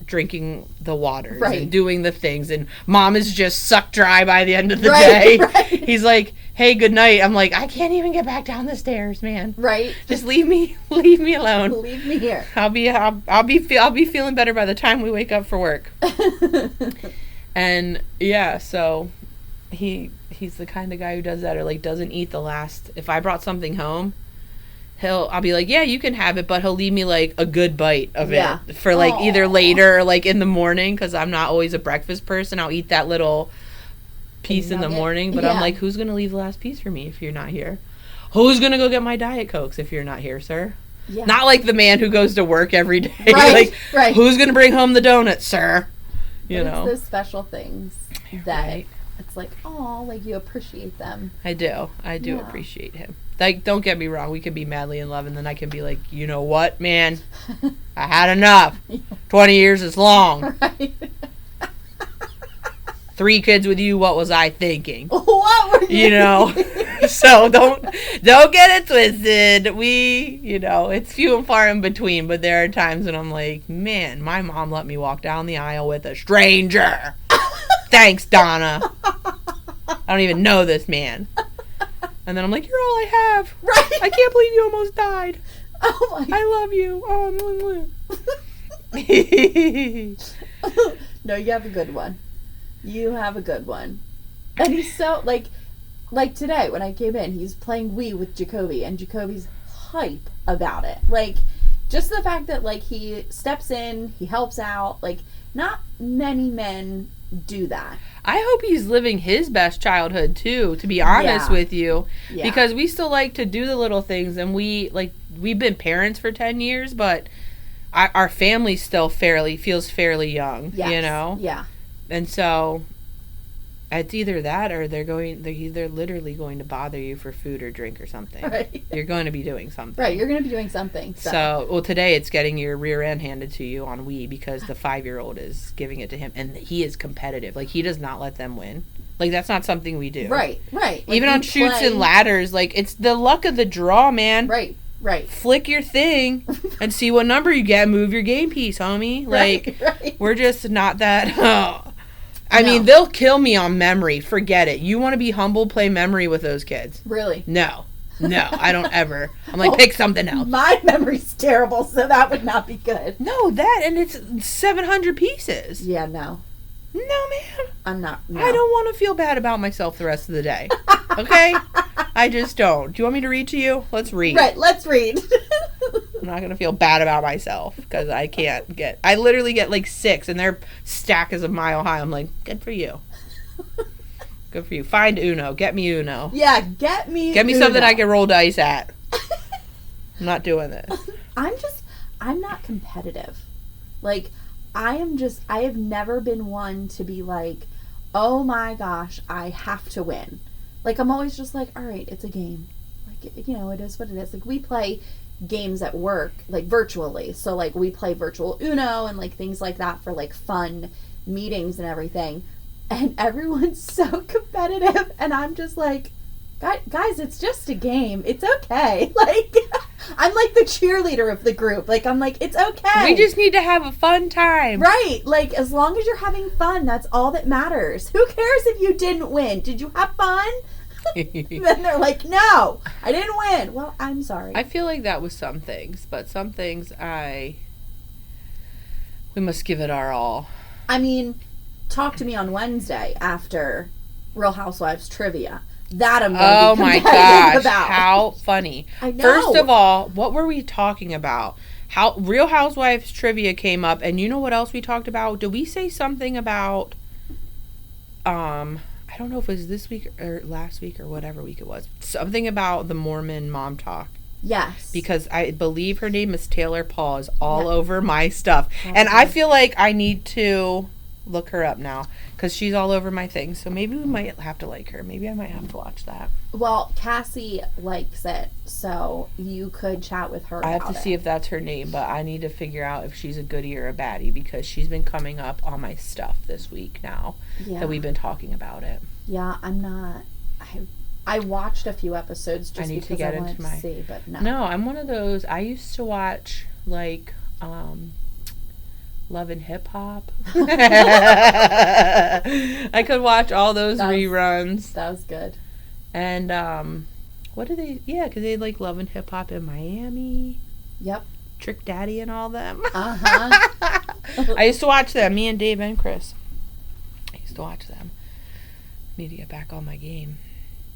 drinking the waters and doing the things, and mom is just sucked dry by the end of the day. Right. He's like, hey, good night. I'm like, I can't even get back down the stairs, man. Right. Just leave me alone. Leave me here. I'll be feeling better by the time we wake up for work. And yeah, so he's the kind of guy who does that, or like doesn't eat the last. If I brought something home, I'll be like, yeah, you can have it, but he'll leave me like a good bite of it for like either later or like in the morning, because I'm not always a breakfast person. I'll eat that little piece in the morning, but I'm like, who's gonna leave the last piece for me if you're not here? Who's gonna go get my Diet Cokes if you're not here, sir? Yeah. Not like the man who goes to work every day. Like, who's gonna bring home the donuts, sir? You know, it's those special things that it's like, oh, like you appreciate them. I do appreciate him. Like, don't get me wrong, we could be madly in love, and then I can be like, you know what, man? I had enough. 20 years is long. Right. 3 kids with you, what was I thinking? What were you thinking? So don't get it twisted. It's few and far in between, but there are times when I'm like, man, my mom let me walk down the aisle with a stranger. Thanks, Donna. I don't even know this man. And then I'm like, you're all I have. Right. I can't believe you almost died. Oh my. I love you. Oh, no, you have a good one. You have a good one. And he's so, like today when I came in, he's playing Wii with Jacoby, and Jacoby's hype about it. Like, just the fact that, like, he steps in, he helps out. Like, not many men do that. I hope he's living his best childhood too, to be honest with you. Yeah. Because we still like to do the little things, and we've been parents for 10 years, but our family still feels fairly young, you know? Yeah. And so it's either that, or they're literally going to bother you for food or drink or something. Right. You're going to be doing something. Right, you're going to be doing something. So today it's getting your rear end handed to you on Wii, because the 5-year-old is giving it to him, and he is competitive. Like, he does not let them win. Like, that's not something we do. Right. Like, even on chutes and ladders, like, it's the luck of the draw, man. Right. Flick your thing and see what number you get. Move your game piece, homie. Like, we're just not that. I mean, they'll kill me on memory. Forget it. You want to be humble? Play memory with those kids. Really? No, I don't ever. I'm like, pick something else. My memory's terrible, so that would not be good. No, and it's 700 pieces. Yeah, no. No, man. I'm not. No. I don't want to feel bad about myself the rest of the day. Okay? I just don't. Do you want me to read to you? Let's read. Right, let's read. I'm not going to feel bad about myself because I literally get like 6 and their stack is a mile high. I'm like, good for you. Good for you. Find Uno. Get me Uno. Yeah, get me Get me Uno. something I can roll dice at. I'm not doing this. I'm not competitive. Like, I have never been one to be like, oh my gosh, I have to win. Like, I'm always just like, all right, it's a game. Like, it is what it is. Like, we play games at work, like, virtually. So, like, we play virtual Uno and, like, things like that for, like, fun meetings and everything. And everyone's so competitive. And I'm just like, guys, it's just a game. It's okay. Like, I'm like the cheerleader of the group. Like, I'm like, it's okay. We just need to have a fun time. Right. Like, as long as you're having fun, that's all that matters. Who cares if you didn't win? Did you have fun? Then they're like, no, I didn't win. Well, I'm sorry. I feel like that was some things, but some things we must give it our all. I mean, talk to me on Wednesday after Real Housewives trivia. That I'm going to be competitive about. How funny. I know. First of all, what were we talking about? How Real Housewives trivia came up, and you know what else we talked about? Did we say something about I don't know if it was this week or last week or whatever week it was. Something about the Mormon mom talk. Yes. Because I believe her name is Taylor Paul is all over my stuff. And I feel like I need to look her up now because she's all over my things. So maybe we might have to like her. Maybe I might have to watch that. Well, Cassie likes it, so you could chat with her I have to see if that's her name, but I need to figure out if she's a goodie or a baddie because she's been coming up on my stuff this week now that we've been talking about it. Yeah, I'm not. I watched a few episodes just because I wanted to see, but no. No, I'm one of those. I used to watch like Love and Hip Hop. I could watch all those reruns. That was good. And what do they? Yeah, because they like Love and Hip Hop in Miami. Yep. Trick Daddy and all them. Uh-huh. I used to watch them. Me and Dave and Chris. I used to watch them. Need to get back on my game.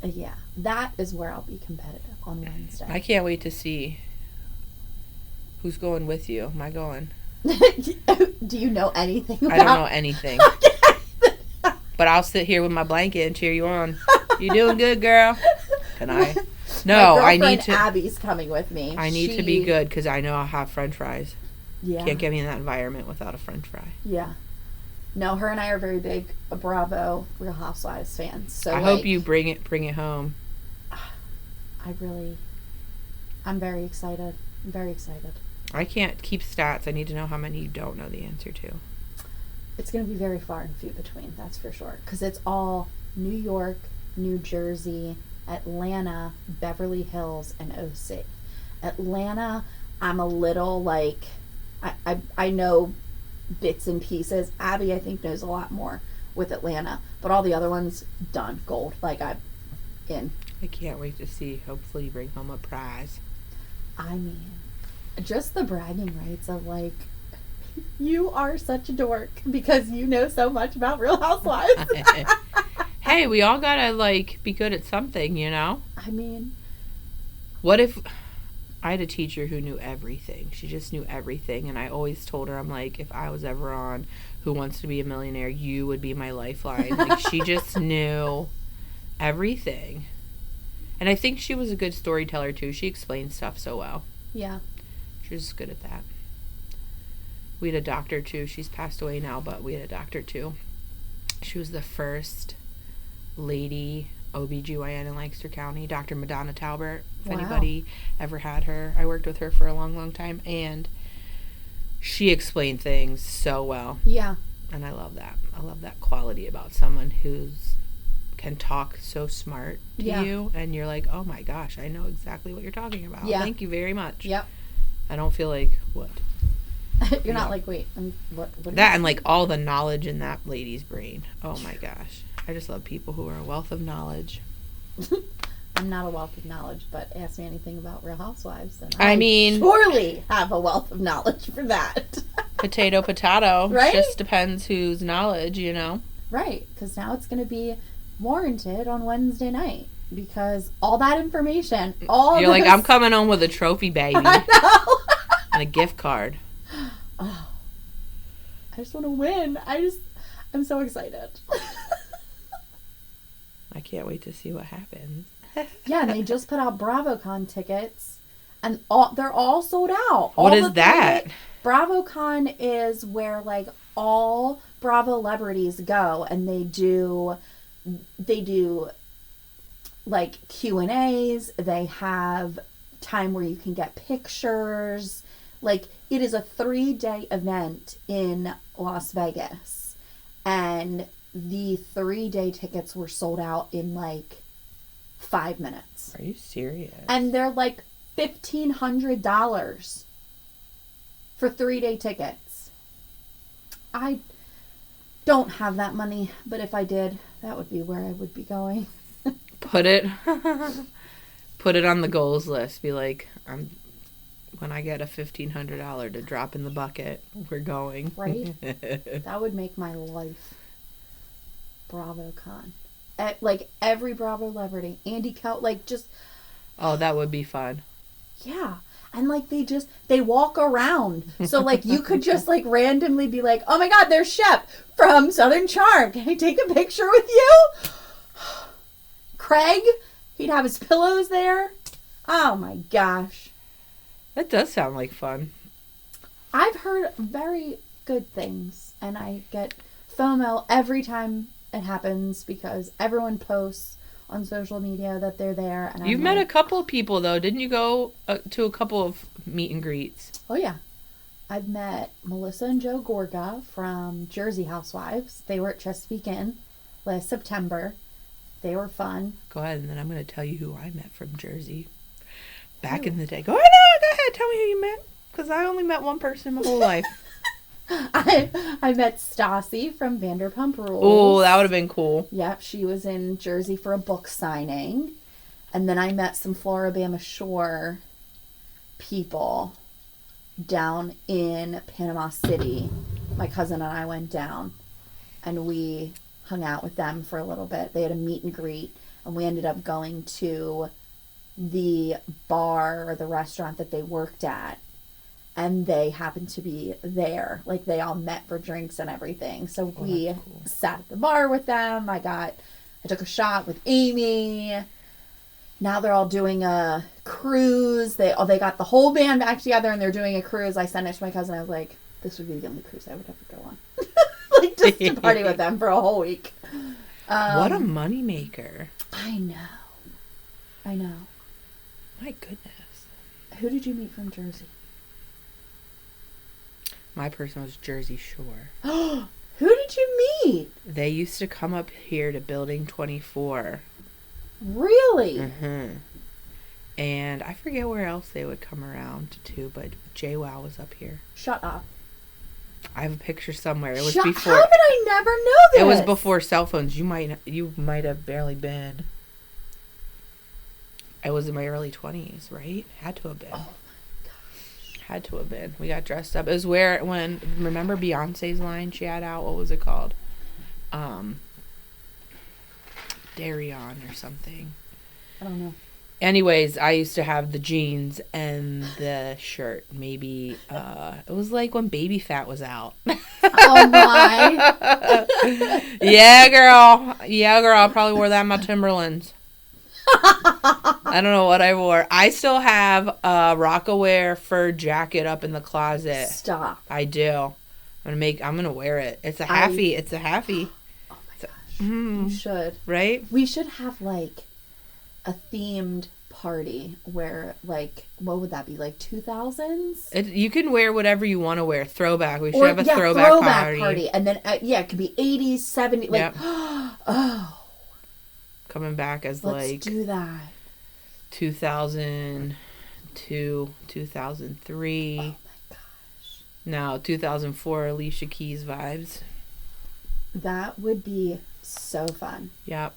Yeah, that is where I'll be competitive on Wednesday. I can't wait to see who's going with you. Am I going? Do you know anything about... I don't know anything. But I'll sit here with my blanket and cheer you on. You doing good, girl? Can I? No, I need to... Abby's coming with me. I need to be good because I know I'll have french fries. Yeah. Can't get me in that environment without a french fry. Yeah. No, her and I are very big Bravo Real Housewives fans. So I hope you bring it home. I'm very excited. I'm very excited. I can't keep stats. I need to know how many you don't know the answer to. It's going to be very far and few between, that's for sure. Because it's all New York, New Jersey, Atlanta, Beverly Hills, and OC. Atlanta, I'm a little like, I know bits and pieces. Abby, I think, knows a lot more with Atlanta. But all the other ones, done. Gold. Like, I'm in. I can't wait to see. Hopefully you bring home a prize. I mean, just the bragging rights of, like, you are such a dork because you know so much about Real Housewives. Hey, we all gotta, like, be good at something, you know? I mean... What if... I had a teacher who knew everything. She just knew everything. And I always told her, I'm like, if I was ever on Who Wants to Be a Millionaire, you would be my lifeline. Like, she just knew everything. And I think she was a good storyteller, too. She explained stuff so well. Yeah. She was good at that. We had a doctor, too. She's passed away now, but we had a doctor, too. She was the first lady OBGYN in Lancaster County, Dr. Madonna Talbert, if anybody ever had her. I worked with her for a long, long time, and she explained things so well. Yeah. And I love that. I love that quality about someone who's can talk so smart to you, and you're like, oh my gosh, I know exactly what you're talking about. Yeah. Thank you very much. Yep. I don't feel like, what? You're not like, wait, what that and like all the knowledge in that lady's brain. Oh my gosh. I just love people who are a wealth of knowledge. I'm not a wealth of knowledge, but ask me anything about Real Housewives, and I mean, surely have a wealth of knowledge for that. Potato, potato. Right? Just depends whose knowledge, you know. Right, because now it's going to be warranted on Wednesday night because all that information, You're like, I'm coming home with a trophy baby I know. and a gift card. Oh, I just want to win. I'm so excited. I can't wait to see what happens. Yeah, and they just put out BravoCon tickets, and they're all sold out. What All is that? BravoCon is where like all Bravo celebrities go, and they do like Q&As. They have time where you can get pictures. Like, it is a 3-day event in Las Vegas, and the 3-day tickets were sold out in like 5 minutes. Are you serious? And they're like $1,500 for 3-day tickets. I don't have that money, but if I did, that would be where I would be going. Put it on the goals list. Be like, when I get a $1,500 to drop in the bucket, we're going. Right? That would make my life. BravoCon. Like every Bravo celebrity, Andy Kel, like just. Oh, that would be fun. Yeah. And like they walk around. So like you could just like randomly be like, oh my God, there's Shep from Southern Charm. Can I take a picture with you? Craig, he'd have his pillows there. Oh my gosh. That does sound like fun. I've heard very good things, and I get FOMO every time it happens because everyone posts on social media that they're there. And You've met a couple of people, though. Didn't you go to a couple of meet and greets? Oh, yeah. I've met Melissa and Joe Gorga from Jersey Housewives. They were at Chesapeake Inn last September. They were fun. Go ahead, and then I'm going to tell you who I met from Jersey back Ooh. in the day. Go ahead. Tell me who you met, because I only met one person my whole life. I met Stassi from Vanderpump Rules. Oh, that would have been cool. Yep, she was in Jersey for a book signing. And then I met some Floribama Shore people down in Panama City. My cousin and I went down, and we hung out with them for a little bit. They had a meet and greet, and we ended up going to the bar or the restaurant that they worked at. And they happened to be there. Like, they all met for drinks and everything. So we cool. sat at the bar with them. I took a shot with Amy. Now they're all doing a cruise. They got the whole band back together, and they're doing a cruise. I sent it to my cousin. I was like, this would be the only cruise I would ever go on. Like, just to party with them for a whole week. What a moneymaker. I know. My goodness. Who did you meet from Jersey? My person was Jersey Shore. Who did you meet? They used to come up here to Building 24. Really? Mm-hmm. And I forget where else they would come around to, but JWoww was up here. Shut up. I have a picture somewhere. It was before. How did I never know this? It was before cell phones. You might have barely been. I was in my early 20s, right? Had to have been. Oh my gosh. Had to have been. We got dressed up. It was remember Beyonce's line she had out? What was it called? Darion or something. I don't know. Anyways, I used to have the jeans and the shirt. Maybe it was like when Baby Fat was out. Oh my. Yeah, girl. I probably wore that in my Timberlands. I don't know what I wore. I still have a Rockaware fur jacket up in the closet. Stop. I do. I'm gonna wear it. It's a halfie. Oh my gosh. You should. Right? We should have like a themed party where, like, what would that be, like 2000s? You can wear whatever you want to wear. Throwback. We should have a throwback party. And then it could be 80s, 70s. Like, yep. Oh. Coming back as Let's do that. 2002, 2003. Oh my gosh. No, 2004 Alicia Keys vibes. That would be so fun. Yep.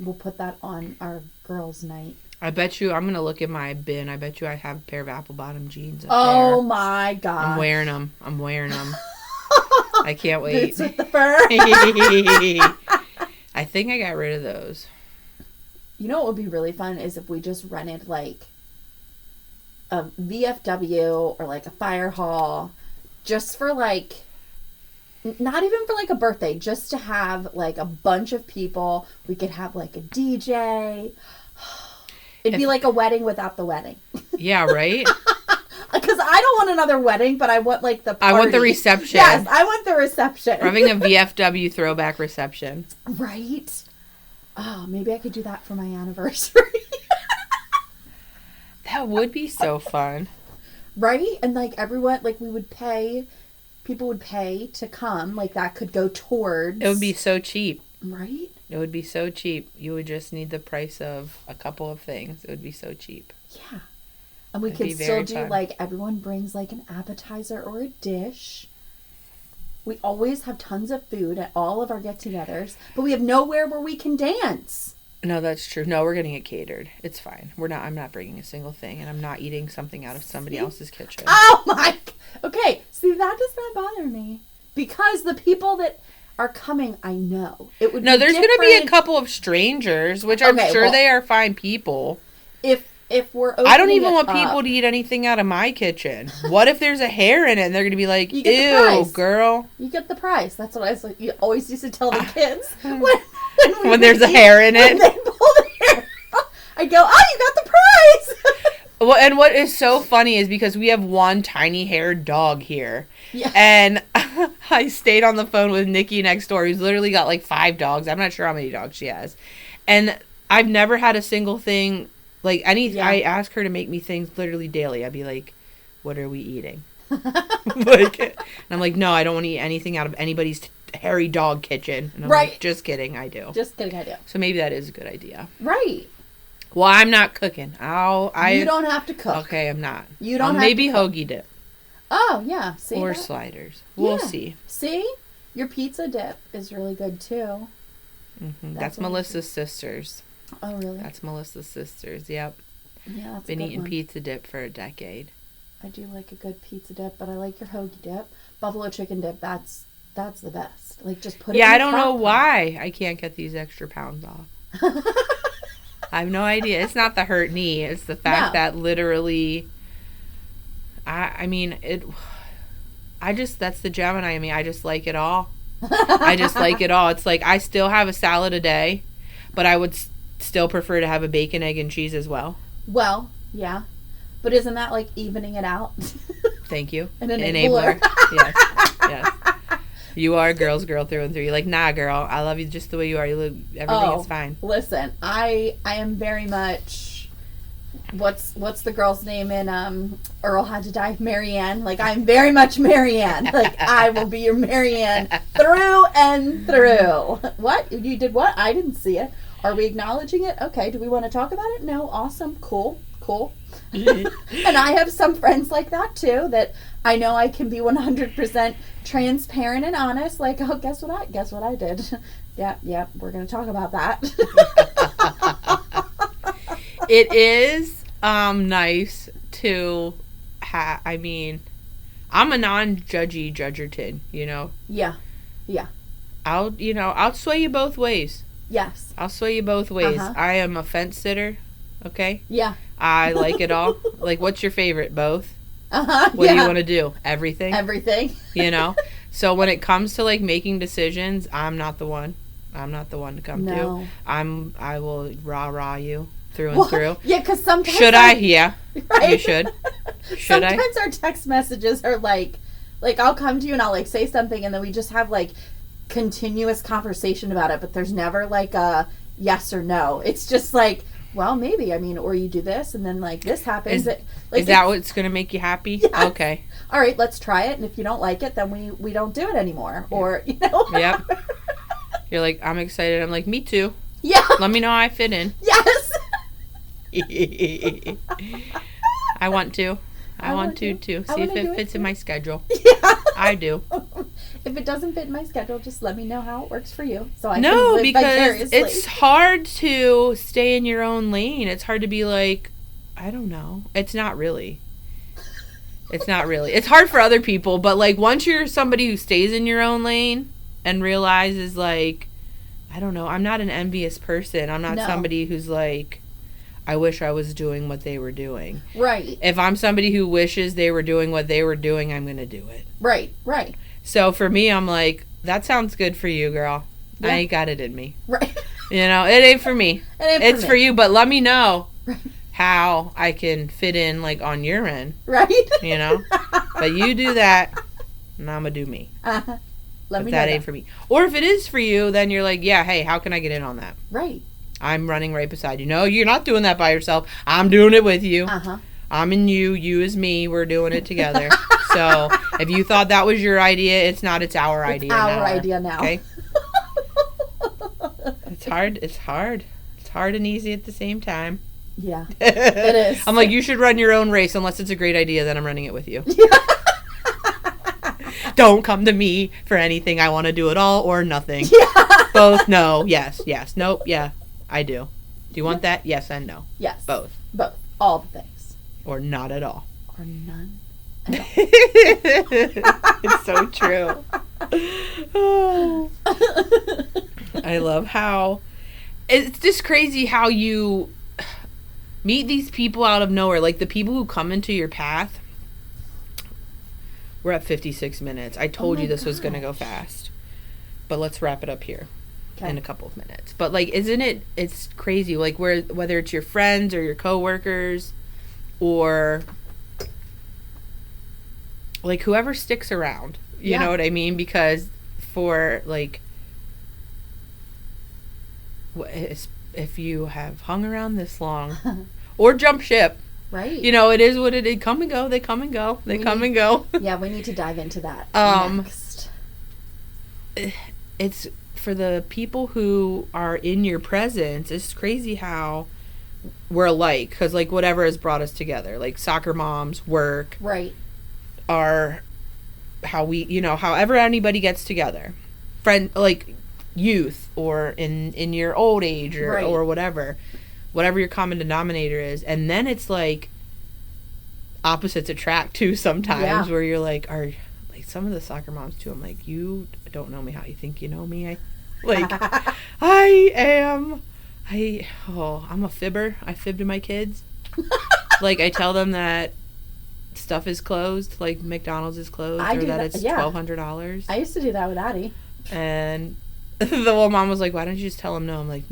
We'll put that on our girls' night. I bet you, I'm going to look at my bin. I bet you I have a pair of apple bottom jeans up Oh there. my God. I'm wearing them. I can't wait. Boots with the fur. I think I got rid of those. You know what would be really fun is if we just rented like a VFW or like a fire hall just for like, not even for like a birthday, just to have like a bunch of people. We could have like a DJ. It'd be like a wedding without the wedding. Yeah, right? Because I don't want another wedding, but I want like the party. I want the reception. Yes, I want the reception. We're having a VFW throwback reception. Right? Oh, maybe I could do that for my anniversary. That would be so fun. Right? And like everyone, like we would pay, people would pay to come. Like that could go towards. It would be so cheap. Right? It would be so cheap. You would just need the price of a couple of things. It would be so cheap. Yeah. And we It'd could be still very do fun. like everyone brings like an appetizer or a dish. We always have tons of food at all of our get-togethers, but we have nowhere where we can dance. No, that's true. No, we're getting it catered. It's fine. I'm not bringing a single thing, and I'm not eating something out of somebody See? else's kitchen. Oh my! Okay, see that does not bother me because the people that are coming, I know it would. No, be there's going to be a different couple of strangers, which I'm Okay, sure well- they are fine people. If we're. I don't opening even it want up- people to eat anything out of my kitchen. What if there's a hair in it and they're going to be like, You get the ew, price. girl. You get the price. That's what I was like. You always used to tell the kids When there's a hair in When it. they pull the hair, I go, "Oh, you got the price." Well, and what is so funny is because we have one tiny haired dog here. Yeah. And I stayed on the phone with Nikki next door, who's literally got like 5 dogs. I'm not sure how many dogs she has. And I've never had a single thing, like Yeah. I ask her to make me things literally daily. I'd be like, what are we eating? Like, and I'm like, no, I don't want to eat anything out of anybody's hairy dog kitchen. And I'm Right. like, just kidding, I do. Just kidding, I do. So maybe that is a good idea. Right. Well, I'm not cooking. You don't have to cook. Okay, I'm not. You don't have maybe to cook. hoagie dip Oh yeah. See or that? sliders. We'll Yeah. see. See, your pizza dip is really good too. That's what we Melissa's sisters. Oh really? That's Melissa's sisters. Yep. Yeah, that's Been a good eating one. pizza dip for a decade. I do like a good pizza dip, but I like your hoagie dip, buffalo chicken dip. That's the best. Like just put it. Yeah, in I the don't know crock pot. why I can't get these extra pounds off. I have no idea. It's not the hurt knee. It's the fact No. that literally, I mean, that's the Gemini in me. I just like it all. I just like it all. It's like I still have a salad a day, but I would still prefer to have a bacon, egg, and cheese as well. Well, yeah, but isn't that like evening it out? Thank you. An enabler. Yes. Yes. You are a girl's girl through and through. You're like, nah, girl. I love you just the way you are. You look, everything is fine. Listen, I am very much. What's the girl's name in Earl Had to Die? Marianne. Like I'm very much Marianne. Like I will be your Marianne through and through. What? You did what? I didn't see it. Are we acknowledging it? Okay. Do we want to talk about it? No. Awesome. Cool. And I have some friends like that too that I know I can be 100% transparent and honest. Like, oh, guess what I did. Yeah, we're going to talk about that. It is nice to I mean, I'm a non-judgy judgerton, you know. Yeah. I'll sway you both ways. Yes. I'll sway you both ways. Uh-huh. I am a fence sitter, okay? Yeah. I like it all. Like, what's your favorite? Both? Uh-huh. What do you want to do? Everything? Everything. You know? So when it comes to, like, making decisions, I'm not the one. I'm not the one to come No. to. I will rah-rah you through and Well, through. yeah, because sometimes Should I? Yeah. Right? You should. Should I? Sometimes our text messages are like I'll come to you and I'll like say something and then we just have like continuous conversation about it, but there's never like a yes or no. It's just like, well, maybe. I mean, or you do this and then like this happens. Is that what's going to make you happy? Yes. Okay. All right, let's try it. And if you don't like it, then we don't do it anymore. Or, you know. Yep. You're like, I'm excited. I'm like, me too. Yeah. Let me know how I fit in. Yes. I want to. I want to I too. wanna See if do it it fits in too. my schedule. Yeah. I do. If it doesn't fit in my schedule, just let me know how it works for you, so I No, can live because vicariously. it's hard to stay in your own lane. It's hard to be like, I don't know. It's not really. It's not really. It's hard for other people, but like once you're somebody who stays in your own lane and realizes like, I don't know, I'm not an envious person. I'm not No. somebody who's like, I wish I was doing what they were doing. Right. If I'm somebody who wishes they were doing what they were doing, I'm going to do it. Right. Right. So for me, I'm like, that sounds good for you, girl. Yeah. I ain't got it in me. Right. You know, it ain't for me. It's me. for you, but let me know Right. how I can fit in like on your end, Right. you know? But you do that, and I'm going to do me. Uh-huh. Let If me that know ain't for me. Or if it is for you, then you're like, yeah, hey, how can I get in on that? Right. I'm running right beside you. No, you're not doing that by yourself. I'm doing it with you. Uh-huh. I'm in you. You is me. We're doing it together. So if you thought that was your idea, it's not. It's our idea now. Our idea now. Okay? It's hard. It's hard. It's hard and easy at the same time. Yeah. It is. I'm like, you should run your own race unless it's a great idea. Then I'm running it with you. Don't come to me for anything. I want to do it all or nothing. Yeah. Both. No. Yes. Yes. Nope. Yeah. I do. Do you want that? Yes and no. Yes. Both. Both. All the things. Or not at all. Or none. It's so true. Oh. I love how it's just crazy how you meet these people out of nowhere. Like the people who come into your path. We're at 56 minutes. I told my you this was going to go gosh. fast. But let's wrap it up here Okay. in a couple of minutes. But like, isn't it, it's crazy. Like whether it's your friends or your coworkers or like whoever sticks around, you Yeah. know what I mean? Because for like, if you have hung around this long or jump ship, Right. you know, it is what it is. Come and go. They come and go. They come and go. Yeah, we need to dive into that next. It's for the people who are in your presence. It's crazy how we're alike because like whatever has brought us together, like soccer moms, work, Right. are how we, you know, however anybody gets together, friend, like youth or in your old age or, Right. or whatever your common denominator is. And then it's like opposites attract too sometimes. Yeah. Where you're like, are like some of the soccer moms too, I'm like, you don't know me how you think you know me. I'm a fibber. I fib to my kids. Like I tell them that stuff is closed, like McDonald's is closed, I or do that that, it's yeah. $1,200. I used to do that with Addie. And the old mom was like, why don't you just tell him no? I'm like,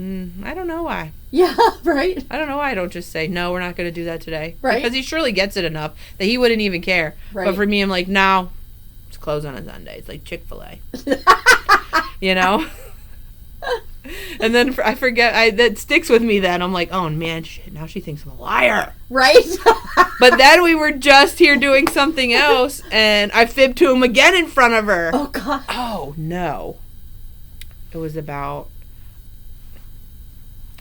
I don't know why. Yeah, right. I don't know why I don't just say, no, we're not going to do that today. Right. Because he surely gets it enough that he wouldn't even care. Right. But for me, I'm like, no, it's closed on a Sunday. It's like Chick-fil-A. You know? And then I forget, that sticks with me then. I'm like, oh man, shit, now she thinks I'm a liar. Right. But then we were just here doing something else, and I fibbed to him again in front of her. Oh, God. Oh, no. It was about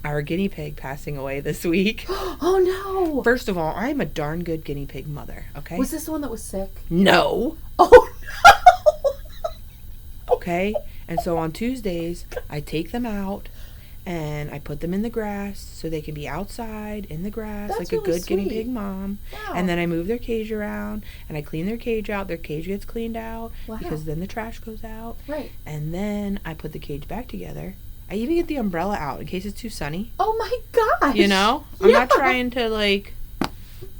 our guinea pig passing away this week. Oh, no. First of all, I'm a darn good guinea pig mother, okay? Was this the one that was sick? No. Oh, no. Okay? And so on Tuesdays, I take them out, and I put them in the grass so they can be outside in the grass That's like a really good guinea sweet. pig mom. Wow. And then I move their cage around, and I clean their cage out. Their cage gets cleaned out Wow. because then the trash goes out. Right. And then I put the cage back together. I even get the umbrella out in case it's too sunny. Oh, my gosh. You know? I'm not Yeah. trying to, like...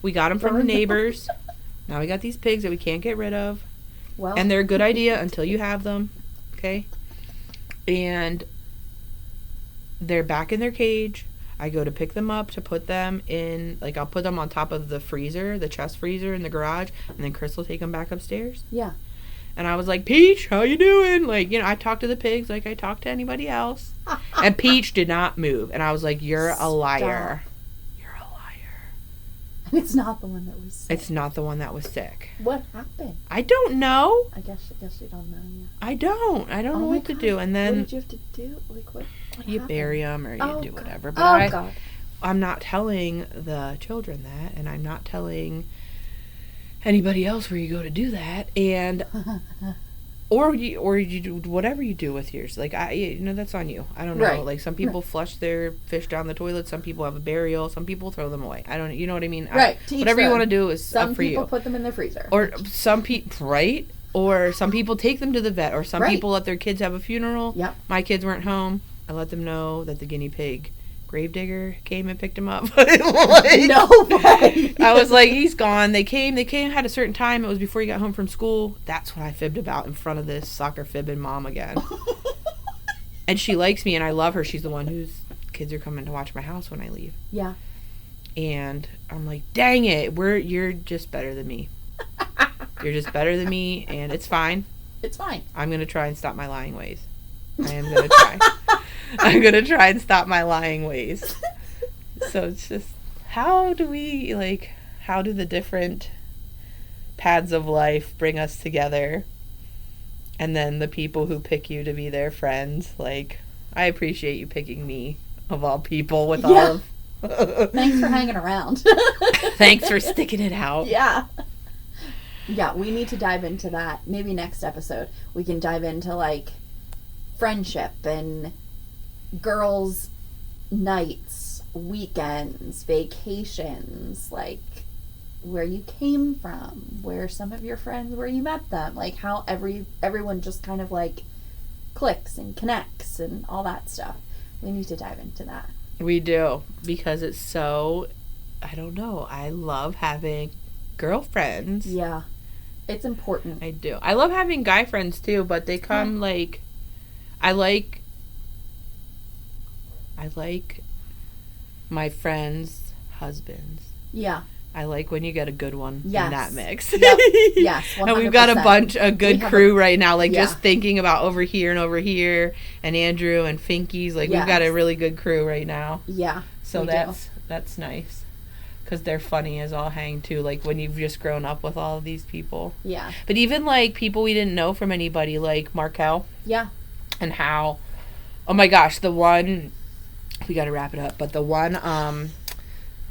We got them from the Burn them. neighbors. Now we got these pigs that we can't get rid of. Well, And they're a good idea until you have them. Okay? And they're back in their cage. I go to pick them up to put them in... Like, I'll put them on top of the freezer, the chest freezer in the garage. And then Chris will take them back upstairs. yeah. And I was like, Peach, how you doing? Like, you know, I talk to the pigs like I talk to anybody else. And Peach did not move. And I was like, you're a liar. You're a liar. And it's not the one that was sick. It's not the one that was sick. What happened? I don't know. I guess you don't know. Yeah. I don't know Oh my what to God. do. And What then did you have to do? Like, what you happened? bury them or you Oh, do God. whatever. But Oh, God. I'm not telling the children that. And I'm not telling anybody else where you go to do that. And Or you do whatever you do with yours. Like, that's on you. I don't know. Right. Like, some people flush their fish down the toilet. Some people have a burial. Some people throw them away. I don't, you know what I mean? Right. To each Whatever you their want to own. do is Some up for people you. put them in the freezer. Or some people, right? Or some people take them to the vet. Or some Right. people let their kids have a funeral. Yep. My kids weren't home. I let them know that the guinea pig gravedigger came and picked him up. Like, No way. I was like, he's gone. They came had a certain time. It was before he got home from school. That's what I fibbed about in front of this soccer fibbing mom again. And she likes me and I love her. She's the one whose kids are coming to watch my house when I leave. Yeah. And I'm like, dang it, you're just better than me. You're just better than me, and it's fine. It's fine. I'm gonna try and stop my lying ways. I am gonna try. I'm gonna try and stop my lying ways. So it's just, how do the different paths of life bring us together? And then the people who pick you to be their friends, like, I appreciate you picking me, of all people, with all of... Thanks for hanging around. Thanks for sticking it out. Yeah. Yeah, we need to dive into that. Maybe next episode we can dive into, like, friendship and girls' nights, weekends, vacations, like where you came from, where some of your friends, where you met them, like how everyone just kind of like clicks and connects and all that stuff. We need to dive into that. We do, because it's so, I don't know, I love having girlfriends. Yeah. It's important. I do. I love having guy friends too, but they come like, I like my friends' husbands. Yeah. I like when you get a good one in that mix. Yep. Yes. 100%. And we've got a good crew right now. Like, just thinking about over here, and Andrew and Finky's. Like, we've got a really good crew right now. Yeah. So that's nice. Because they're funny as all hang, too. Like, when you've just grown up with all of these people. Yeah. But even, like, people we didn't know from anybody, like Markel. Yeah. And how, oh my gosh, the one, we got to wrap it up, but the one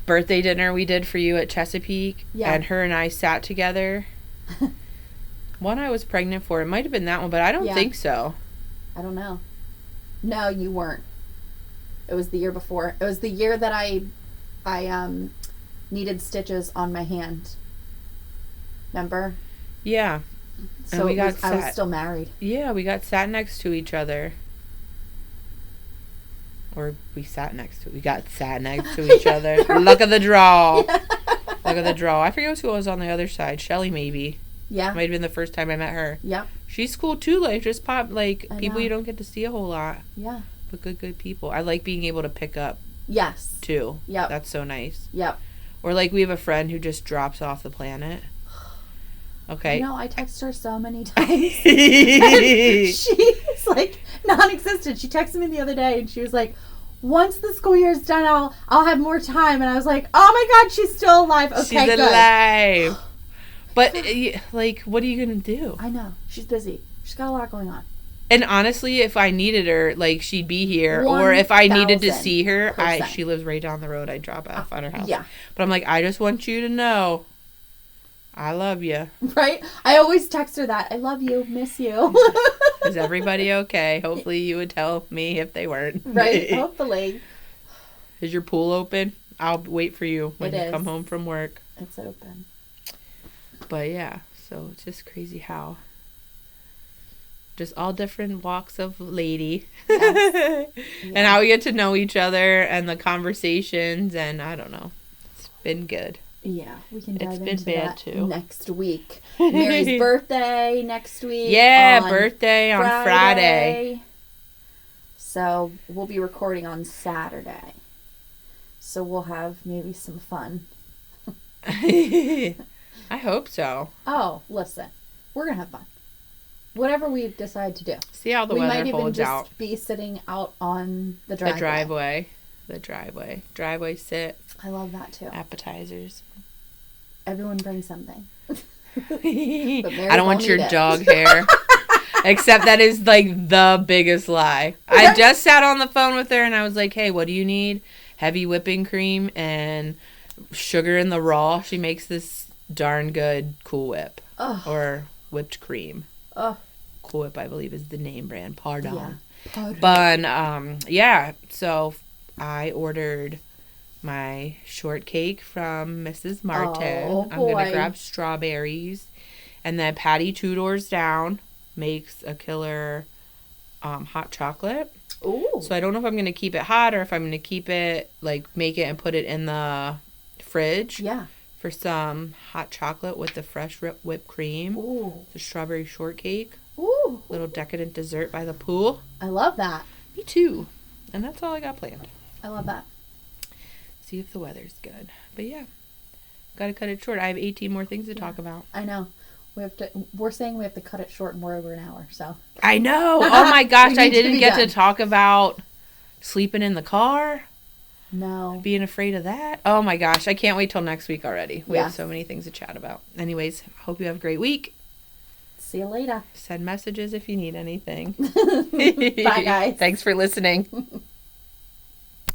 birthday dinner we did for you at Chesapeake, and her and I sat together. One I was pregnant for. It might have been that one, but I don't think so. I don't know. No, you weren't. It was the year before. It was the year that I needed stitches on my hand. Remember? Yeah. So I was still married. Yeah, we got sat next to each other. Or we got sat next to each other. Luck of the draw. Yeah. Luck of the draw. I forget who was on the other side. Shelly, maybe. Yeah. Might have been the first time I met her. Yep. She's cool too. Like, just people you don't get to see a whole lot. Yeah. But good people. I like being able to pick up. Yes. Too. Yep. That's so nice. Yep. Or like we have a friend who just drops off the planet. Okay. No, I text her so many times. She's like non-existent. She texted me the other day and she was like, once the school year's done, I'll have more time. And I was like, oh my God, she's still alive. Okay, she's alive. But like, what are you gonna do? I know, she's busy. She's got a lot going on. And honestly, if I needed her, like, she'd be here. Or if I needed to see her, she lives right down the road. I'd drop off at her house. Yeah. But I'm like, I just want you to know, I love you. Right? I always text her that. I love you. Miss you. Is everybody okay? Hopefully you would tell me if they weren't. Right? Hopefully. Is your pool open? I'll wait for you when you come home from work. It's open. But yeah, so it's just crazy how just all different walks of lady. Yes. And how we get to know each other and the conversations, and I don't know. It's been good. Yeah, we can dive into bad that too. Next week. Mary's birthday next week. Yeah, birthday on Friday. So we'll be recording on Saturday. So we'll have maybe some fun. I hope so. Oh, listen. We're going to have fun. Whatever we decide to do. See how the weather holds out. We might even just be sitting out on the driveway. The driveway. Driveway sit. I love that too. Appetizers. Everyone brings something. I don't want your dog hair. Except that is like the biggest lie. I just sat on the phone with her and I was like, hey, what do you need? Heavy whipping cream and sugar in the raw. She makes this darn good Cool Whip. Or whipped cream. Oh. Quip, I believe, is the name brand. Pardon. Yeah. Pardon. But yeah, so I ordered my shortcake from Mrs. Martin. Oh, I'm gonna boy. grab strawberries, and then Patty two doors down makes a killer hot chocolate. Ooh. So I don't know if I'm gonna keep it hot or if I'm gonna keep it make it and put it in the fridge. Yeah. For some hot chocolate with the fresh whipped cream, Ooh. the strawberry shortcake, Ooh. little decadent dessert by the pool. I love that. Me too. And that's all I got planned. I love that. See if the weather's good. But yeah, gotta cut it short. I have 18 more things to talk about. I know. We're saying we have to cut it short more over an hour, so. I know. Oh my gosh, We I need to didn't be get to done. talk about sleeping in the car, No. being afraid of that. Oh my gosh, I can't wait till next week already. We have Yes. so many things to chat about. Anyways, hope you have a great week. See you later. Send messages if you need anything. Bye, guys. Thanks for listening.